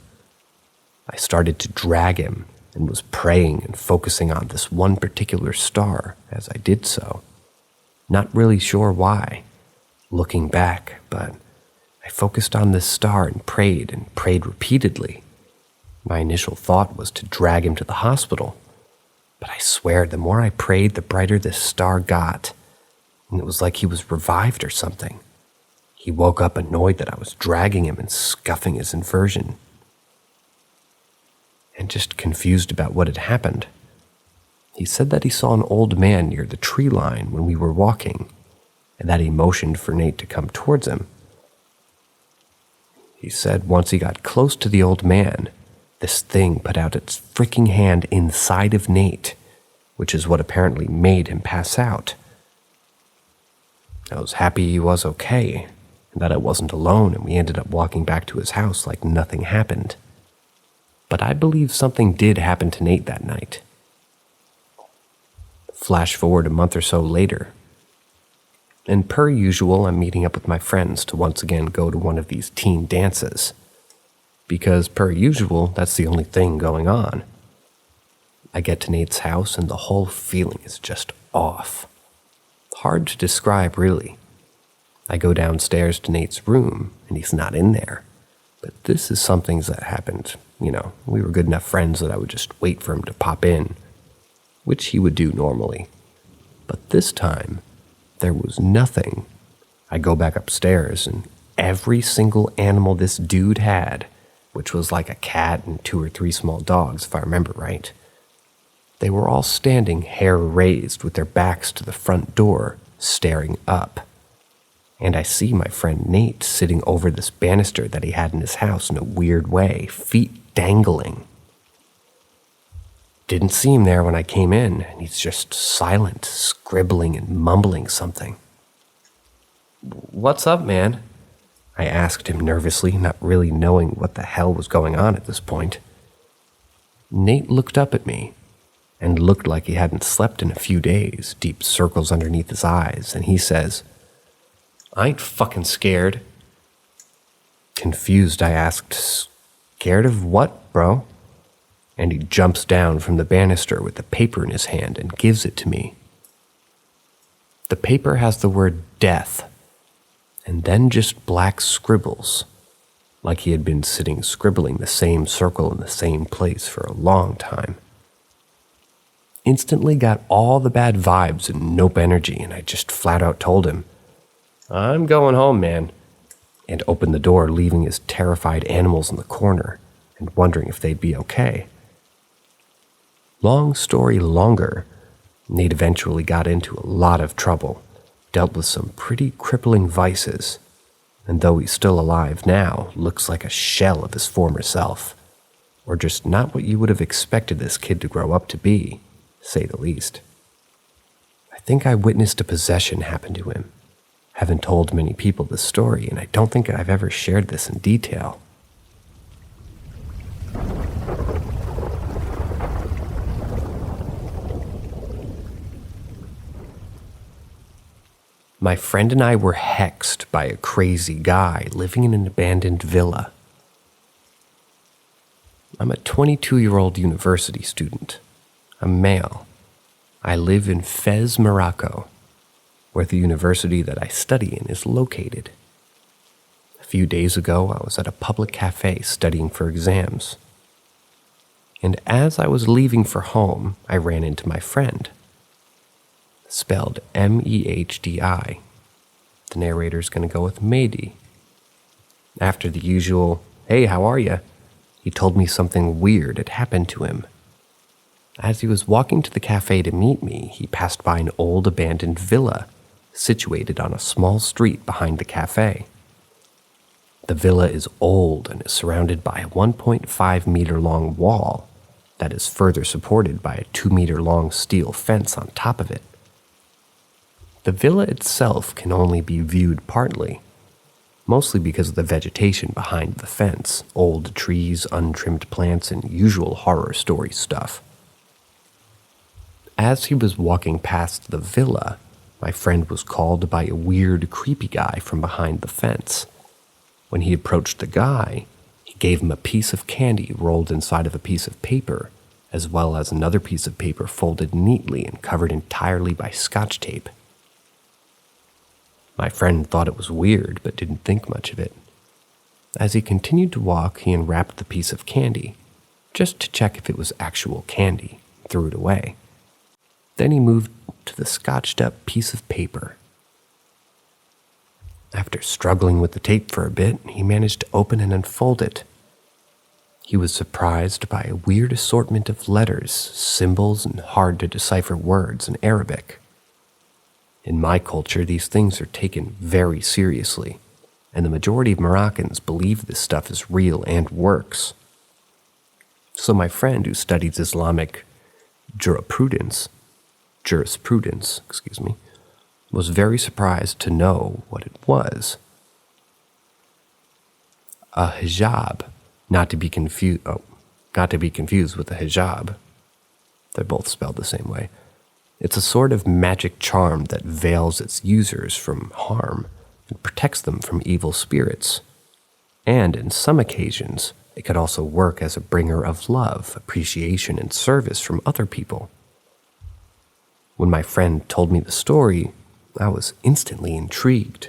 I started to drag him and was praying and focusing on this one particular star as I did so. Not really sure why, looking back, but I focused on this star and prayed repeatedly. My initial thought was to drag him to the hospital, but I swear the more I prayed, the brighter this star got, and it was like he was revived or something. He woke up annoyed that I was dragging him and scuffing his inversion, and just confused about what had happened. He said that he saw an old man near the tree line when we were walking, and that he motioned for Nate to come towards him. He said once he got close to the old man, this thing put out its freaking hand inside of Nate, which is what apparently made him pass out. I was happy he was okay, and that I wasn't alone, and we ended up walking back to his house like nothing happened. But I believe something did happen to Nate that night. Flash forward a month or so later, and per usual, I'm meeting up with my friends to once again go to one of these teen dances. Because per usual, that's the only thing going on. I get to Nate's house and the whole feeling is just off. Hard to describe, really. I go downstairs to Nate's room, and he's not in there. But this is something that happened. We were good enough friends that I would just wait for him to pop in, which he would do normally. But this time, there was nothing. I go back upstairs, and every single animal this dude had, which was like a cat and 2 or 3 small dogs, if I remember right, they were all standing hair raised with their backs to the front door, staring up. And I see my friend Nate sitting over this banister that he had in his house in a weird way, feet dangling. Didn't see him there when I came in, and he's just silent, scribbling and mumbling something. "What's up, man?" I asked him nervously, not really knowing what the hell was going on at this point. Nate looked up at me and looked like he hadn't slept in a few days, deep circles underneath his eyes, and he says, "I ain't fucking scared." Confused, I asked, "Scared of what, bro?" And he jumps down from the banister with the paper in his hand and gives it to me. The paper has the word death, and then just black scribbles. like he had been sitting scribbling the same circle in the same place for a long time. Instantly got all the bad vibes and nope energy, and I just flat out told him, "I'm going home, man," and opened the door, leaving his terrified animals in the corner and wondering if they'd be okay. Long story longer, Nate eventually got into a lot of trouble, dealt with some pretty crippling vices, and though he's still alive now, looks like a shell of his former self, or just not what you would have expected this kid to grow up to be, say the least. I think I witnessed a possession happen to him. Haven't told many people this story, and I don't think I've ever shared this in detail. My friend and I were hexed by a crazy guy living in an abandoned villa. I'm a 22-year-old university student. I'm male. I live in Fez, Morocco, where the university that I study in is located. A few days ago, I was at a public cafe studying for exams. And as I was leaving for home, I ran into my friend. Spelled Mehdi. The narrator's going to go with Mehdi. After the usual, "Hey, how are ya?" he told me something weird had happened to him. As he was walking to the cafe to meet me, he passed by an old abandoned villa situated on a small street behind the cafe. The villa is old and is surrounded by a 1.5-meter long wall that is further supported by a 2-meter long steel fence on top of it. The villa itself can only be viewed partly, mostly because of the vegetation behind the fence, old trees, untrimmed plants, and usual horror story stuff. As he was walking past the villa, my friend was called by a weird, creepy guy from behind the fence. When he approached the guy, he gave him a piece of candy rolled inside of a piece of paper, as well as another piece of paper folded neatly and covered entirely by Scotch tape. My friend thought it was weird, but didn't think much of it. As he continued to walk, he unwrapped the piece of candy, just to check if it was actual candy, and threw it away. Then he moved to the scotched-up piece of paper. After struggling with the tape for a bit, he managed to open and unfold it. He was surprised by a weird assortment of letters, symbols, and hard-to-decipher words in Arabic. In my culture, these things are taken very seriously, and the majority of Moroccans believe this stuff is real and works. So my friend, who studies Islamic jurisprudence, was very surprised to know what it was. A hijab, not to be confused with a hijab. They're both spelled the same way. It's a sort of magic charm that veils its users from harm and protects them from evil spirits. And in some occasions, it could also work as a bringer of love, appreciation, and service from other people. When my friend told me the story, I was instantly intrigued.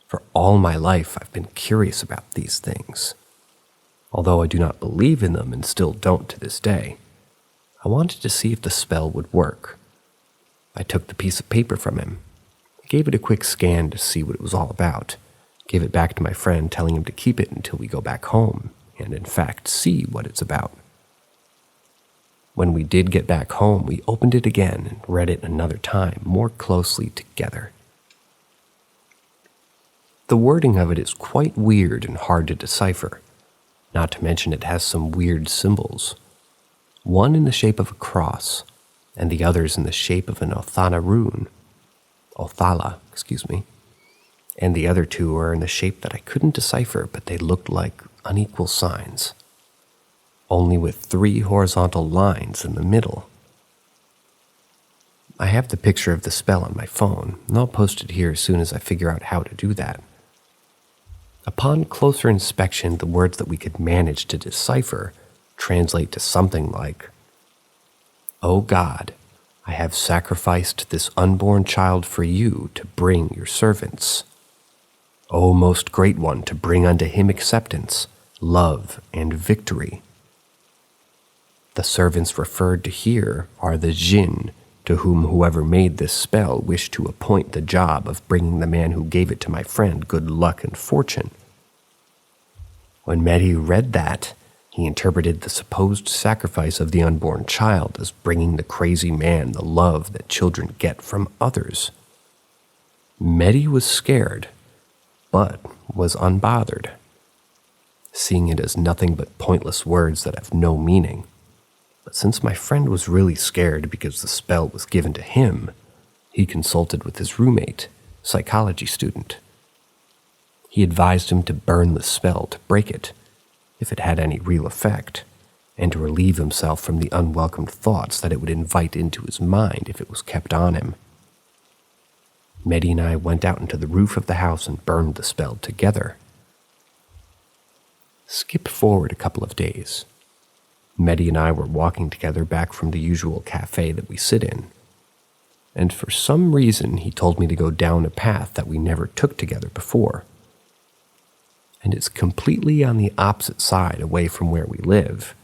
For all my life, I've been curious about these things. Although I do not believe in them and still don't to this day, I wanted to see if the spell would work. I took the piece of paper from him, gave it a quick scan to see what it was all about, gave it back to my friend, telling him to keep it until we go back home and, in fact, see what it's about. When we did get back home, we opened it again and read it another time, more closely together. The wording of it is quite weird and hard to decipher, not to mention it has some weird symbols. One in the shape of a cross, and the others in the shape of an Othala, and the other two are in the shape that I couldn't decipher, but they looked like unequal signs, only with 3 horizontal lines in the middle. I have the picture of the spell on my phone, and I'll post it here as soon as I figure out how to do that. Upon closer inspection, the words that we could manage to decipher translate to something like, "O God, I have sacrificed this unborn child for you to bring your servants. O most great one, to bring unto him acceptance, love, and victory. The servants referred to here are the jinn, to whom whoever made this spell wished to appoint the job of bringing the man who gave it to my friend good luck and fortune. When Mehdi read that, he interpreted the supposed sacrifice of the unborn child as bringing the crazy man the love that children get from others. Mehdi was scared, but was unbothered, seeing it as nothing but pointless words that have no meaning. But since my friend was really scared because the spell was given to him, he consulted with his roommate, psychology student. He advised him to burn the spell to break it, if it had any real effect, and to relieve himself from the unwelcome thoughts that it would invite into his mind if it was kept on him. Mehdi and I went out into the roof of the house and burned the spell together. Skip forward a couple of days. Mehdi and I were walking together back from the usual cafe that we sit in, and for some reason he told me to go down a path that we never took together before. And it's completely on the opposite side away from where we live.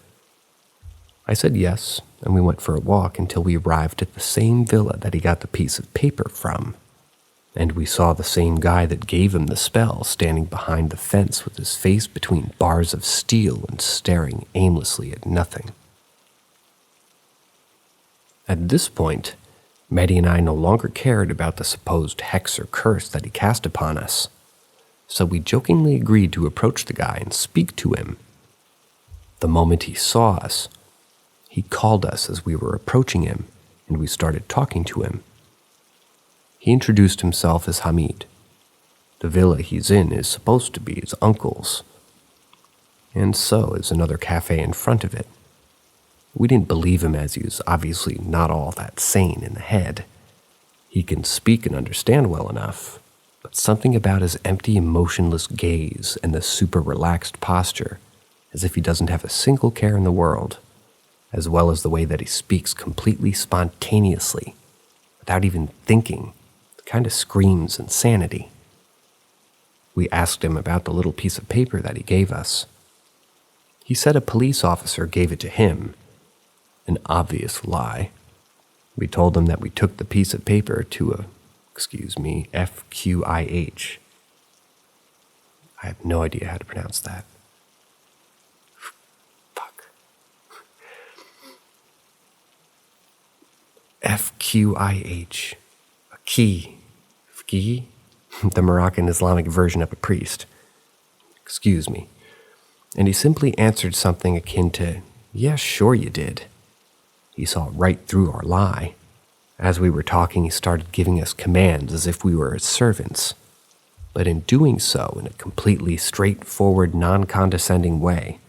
I said yes, and we went for a walk until we arrived at the same villa that he got the piece of paper from. And we saw the same guy that gave him the spell standing behind the fence with his face between bars of steel and staring aimlessly at nothing. At this point, Mehdi and I no longer cared about the supposed hex or curse that he cast upon us, so we jokingly agreed to approach the guy and speak to him. The moment he saw us, he called us as we were approaching him, and we started talking to him. He introduced himself as Hamid. The villa he's in is supposed to be his uncle's, and so is another cafe in front of it. We didn't believe him as he was obviously not all that sane in the head. He can speak and understand well enough, but something about his empty, emotionless gaze and the super relaxed posture, as if he doesn't have a single care in the world, as well as the way that he speaks completely spontaneously, without even thinking, kind of screams insanity. We asked him about the little piece of paper that he gave us. He said a police officer gave it to him, an obvious lie. We told him that we took the piece of paper to a, FQIH. I have no idea how to pronounce that. Fuck. FQIH. A key. The Moroccan Islamic version of a priest. Excuse me. And he simply answered something akin to, "Yeah, sure you did." He saw right through our lie. As we were talking, he started giving us commands as if we were his servants, but in doing so in a completely straightforward, non-condescending way,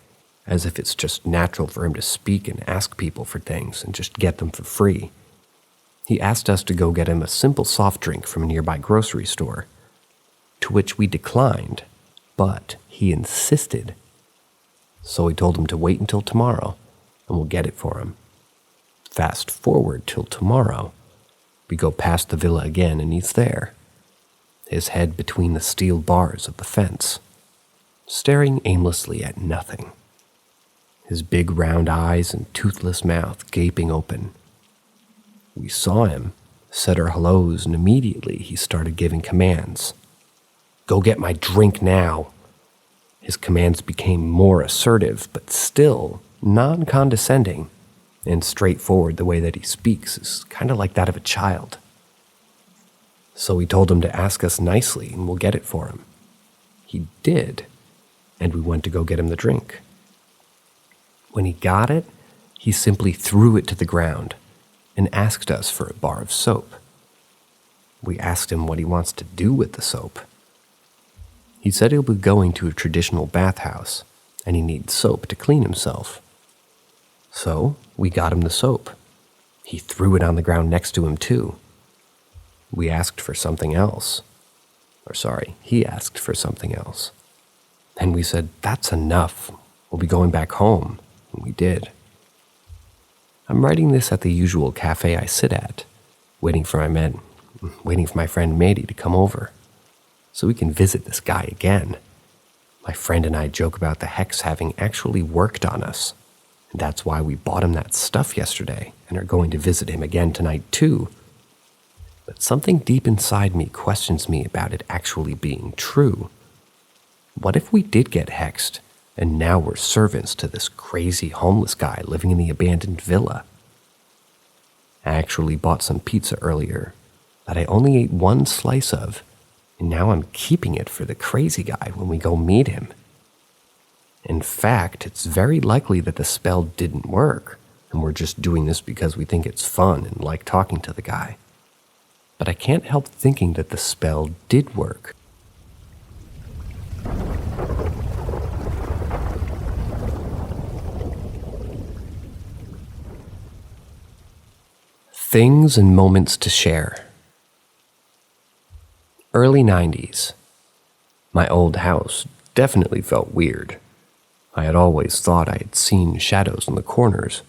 as if it's just natural for him to speak and ask people for things and just get them for free. He asked us to go get him a simple soft drink from a nearby grocery store, to which we declined, but he insisted. So we told him to wait until tomorrow, and we'll get it for him. Fast forward till tomorrow. We go past the villa again, and he's there, his head between the steel bars of the fence, staring aimlessly at nothing, his big round eyes and toothless mouth gaping open. We saw him, said our hellos, and immediately he started giving commands. "Go get my drink now." His commands became more assertive, but still non-condescending, and straightforward. The way that he speaks is kind of like that of a child. So we told him to ask us nicely and we'll get it for him. He did, and we went to go get him the drink. When he got it, he simply threw it to the ground and asked us for a bar of soap. We asked him what he wants to do with the soap. He said he'll be going to a traditional bathhouse and he needs soap to clean himself. So we got him the soap. He threw it on the ground next to him too. We asked for something else. He asked for something else. And we said, "That's enough. We'll be going back home." And we did. I'm writing this at the usual cafe I sit at, waiting for my friend Mehdi to come over. so we can visit this guy again. My friend and I joke about the hex having actually worked on us, and that's why we bought him that stuff yesterday and are going to visit him again tonight too. But something deep inside me questions me about it actually being true. What if we did get hexed, and now we're servants to this crazy homeless guy living in the abandoned villa? I actually bought some pizza earlier that I only ate one slice of, and now I'm keeping it for the crazy guy when we go meet him. In fact, it's very likely that the spell didn't work, and we're just doing this because we think it's fun and like talking to the guy. But I can't help thinking that the spell did work. Things and moments to share. Early 90s. My old house definitely felt weird. I had always thought I had seen shadows in the corners,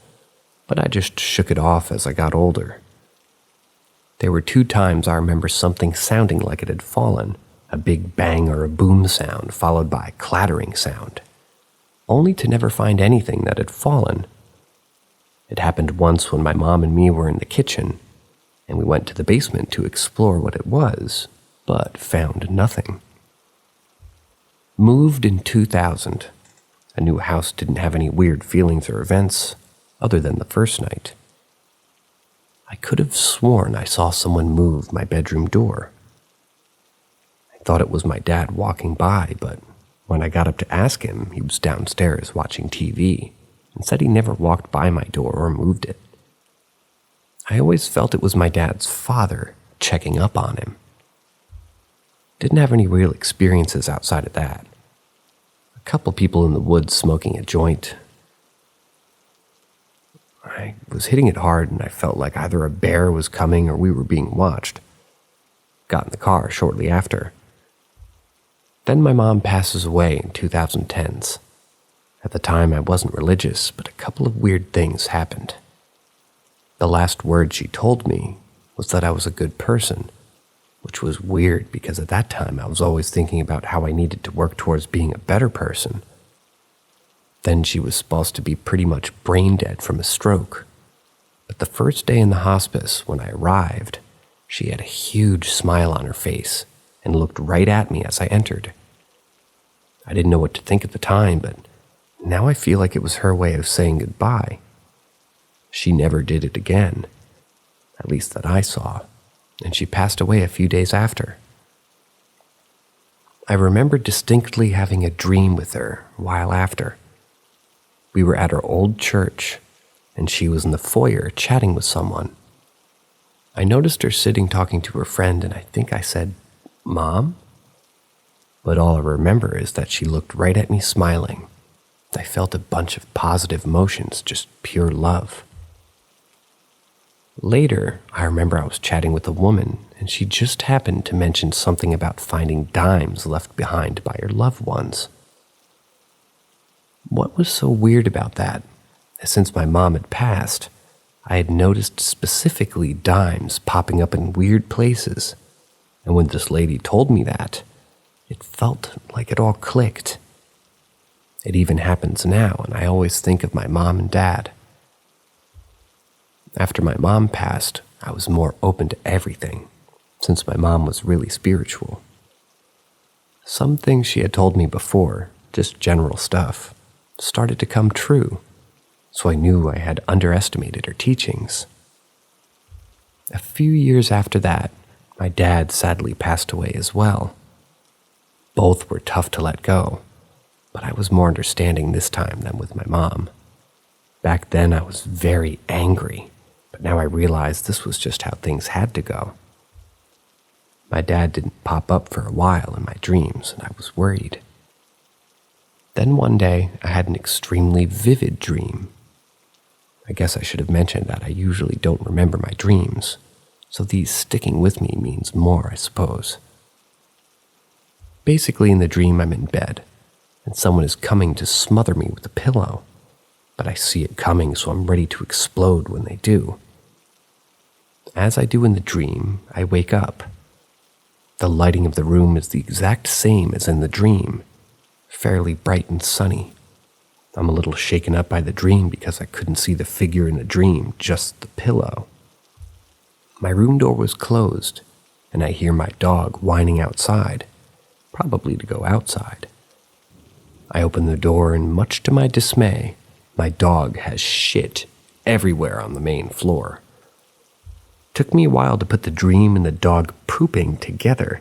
but I just shook it off as I got older. There were 2 times I remember something sounding like it had fallen, a big bang or a boom sound followed by a clattering sound, only to never find anything that had fallen. It happened once when my mom and me were in the kitchen, and we went to the basement to explore what it was, but found nothing. Moved in 2000. A new house didn't have any weird feelings or events, other than the first night. I could have sworn I saw someone move my bedroom door. I thought it was my dad walking by, but when I got up to ask him, he was downstairs watching TV and said he never walked by my door or moved it. I always felt it was my dad's father checking up on him. Didn't have any real experiences outside of that. A couple people in the woods smoking a joint. I was hitting it hard and I felt like either a bear was coming or we were being watched. Got in the car shortly after. Then my mom passes away in 2010s. At the time I wasn't religious, but a couple of weird things happened. The last word she told me was that I was a good person, which was weird because at that time I was always thinking about how I needed to work towards being a better person. Then she was supposed to be pretty much brain dead from a stroke. But the first day in the hospice, when I arrived, she had a huge smile on her face and looked right at me as I entered. I didn't know what to think at the time, but now I feel like it was her way of saying goodbye. She never did it again, at least that I saw, and she passed away a few days after. I remember distinctly having a dream with her a while after. We were at our old church, and she was in the foyer chatting with someone. I noticed her sitting talking to her friend, and I think I said, "Mom?" But all I remember is that she looked right at me smiling. I felt a bunch of positive emotions, just pure love. Later, I remember I was chatting with a woman, and she just happened to mention something about finding dimes left behind by her loved ones. What was so weird about that? Since my mom had passed, I had noticed specifically dimes popping up in weird places, and when this lady told me that, it felt like it all clicked. It even happens now, and I always think of my mom and dad. After my mom passed, I was more open to everything, since my mom was really spiritual. Some things she had told me before, just general stuff, started to come true, so I knew I had underestimated her teachings. A few years after that, my dad sadly passed away as well. Both were tough to let go, but I was more understanding this time than with my mom. Back then I was very angry, but now I realized this was just how things had to go. My dad didn't pop up for a while in my dreams, and I was worried. Then one day, I had an extremely vivid dream. I guess I should have mentioned that I usually don't remember my dreams, so these sticking with me means more, I suppose. Basically, in the dream, I'm in bed, and someone is coming to smother me with a pillow, but I see it coming, so I'm ready to explode when they do. As I do in the dream, I wake up. The lighting of the room is the exact same as in the dream, fairly bright and sunny. I'm a little shaken up by the dream because I couldn't see the figure in the dream, just the pillow. My room door was closed, and I hear my dog whining outside, probably to go outside. I open the door, and much to my dismay, my dog has shit everywhere on the main floor. Took me a while to put the dream and the dog pooping together,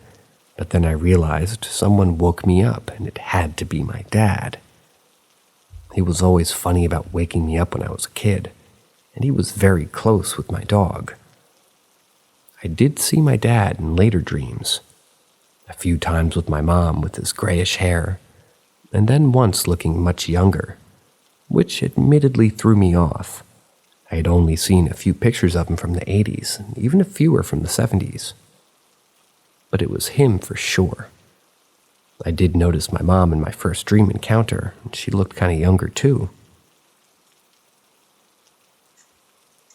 but then I realized someone woke me up, and it had to be my dad. He was always funny about waking me up when I was a kid, and he was very close with my dog. I did see my dad in later dreams, a few times with my mom with his grayish hair, and then once looking much younger, which admittedly threw me off. I had only seen a few pictures of him from the 80s, and even a fewer from the 70s. But it was him for sure. I did notice my mom in my first dream encounter, and she looked kind of younger too.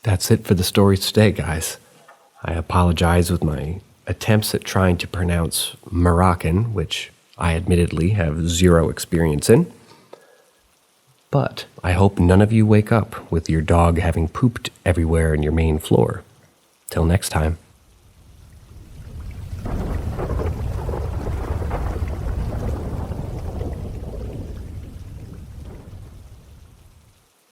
That's it for the stories today, guys. I apologize with my attempts at trying to pronounce Moroccan, which I admittedly have zero experience in. But I hope none of you wake up with your dog having pooped everywhere in your main floor. Till next time.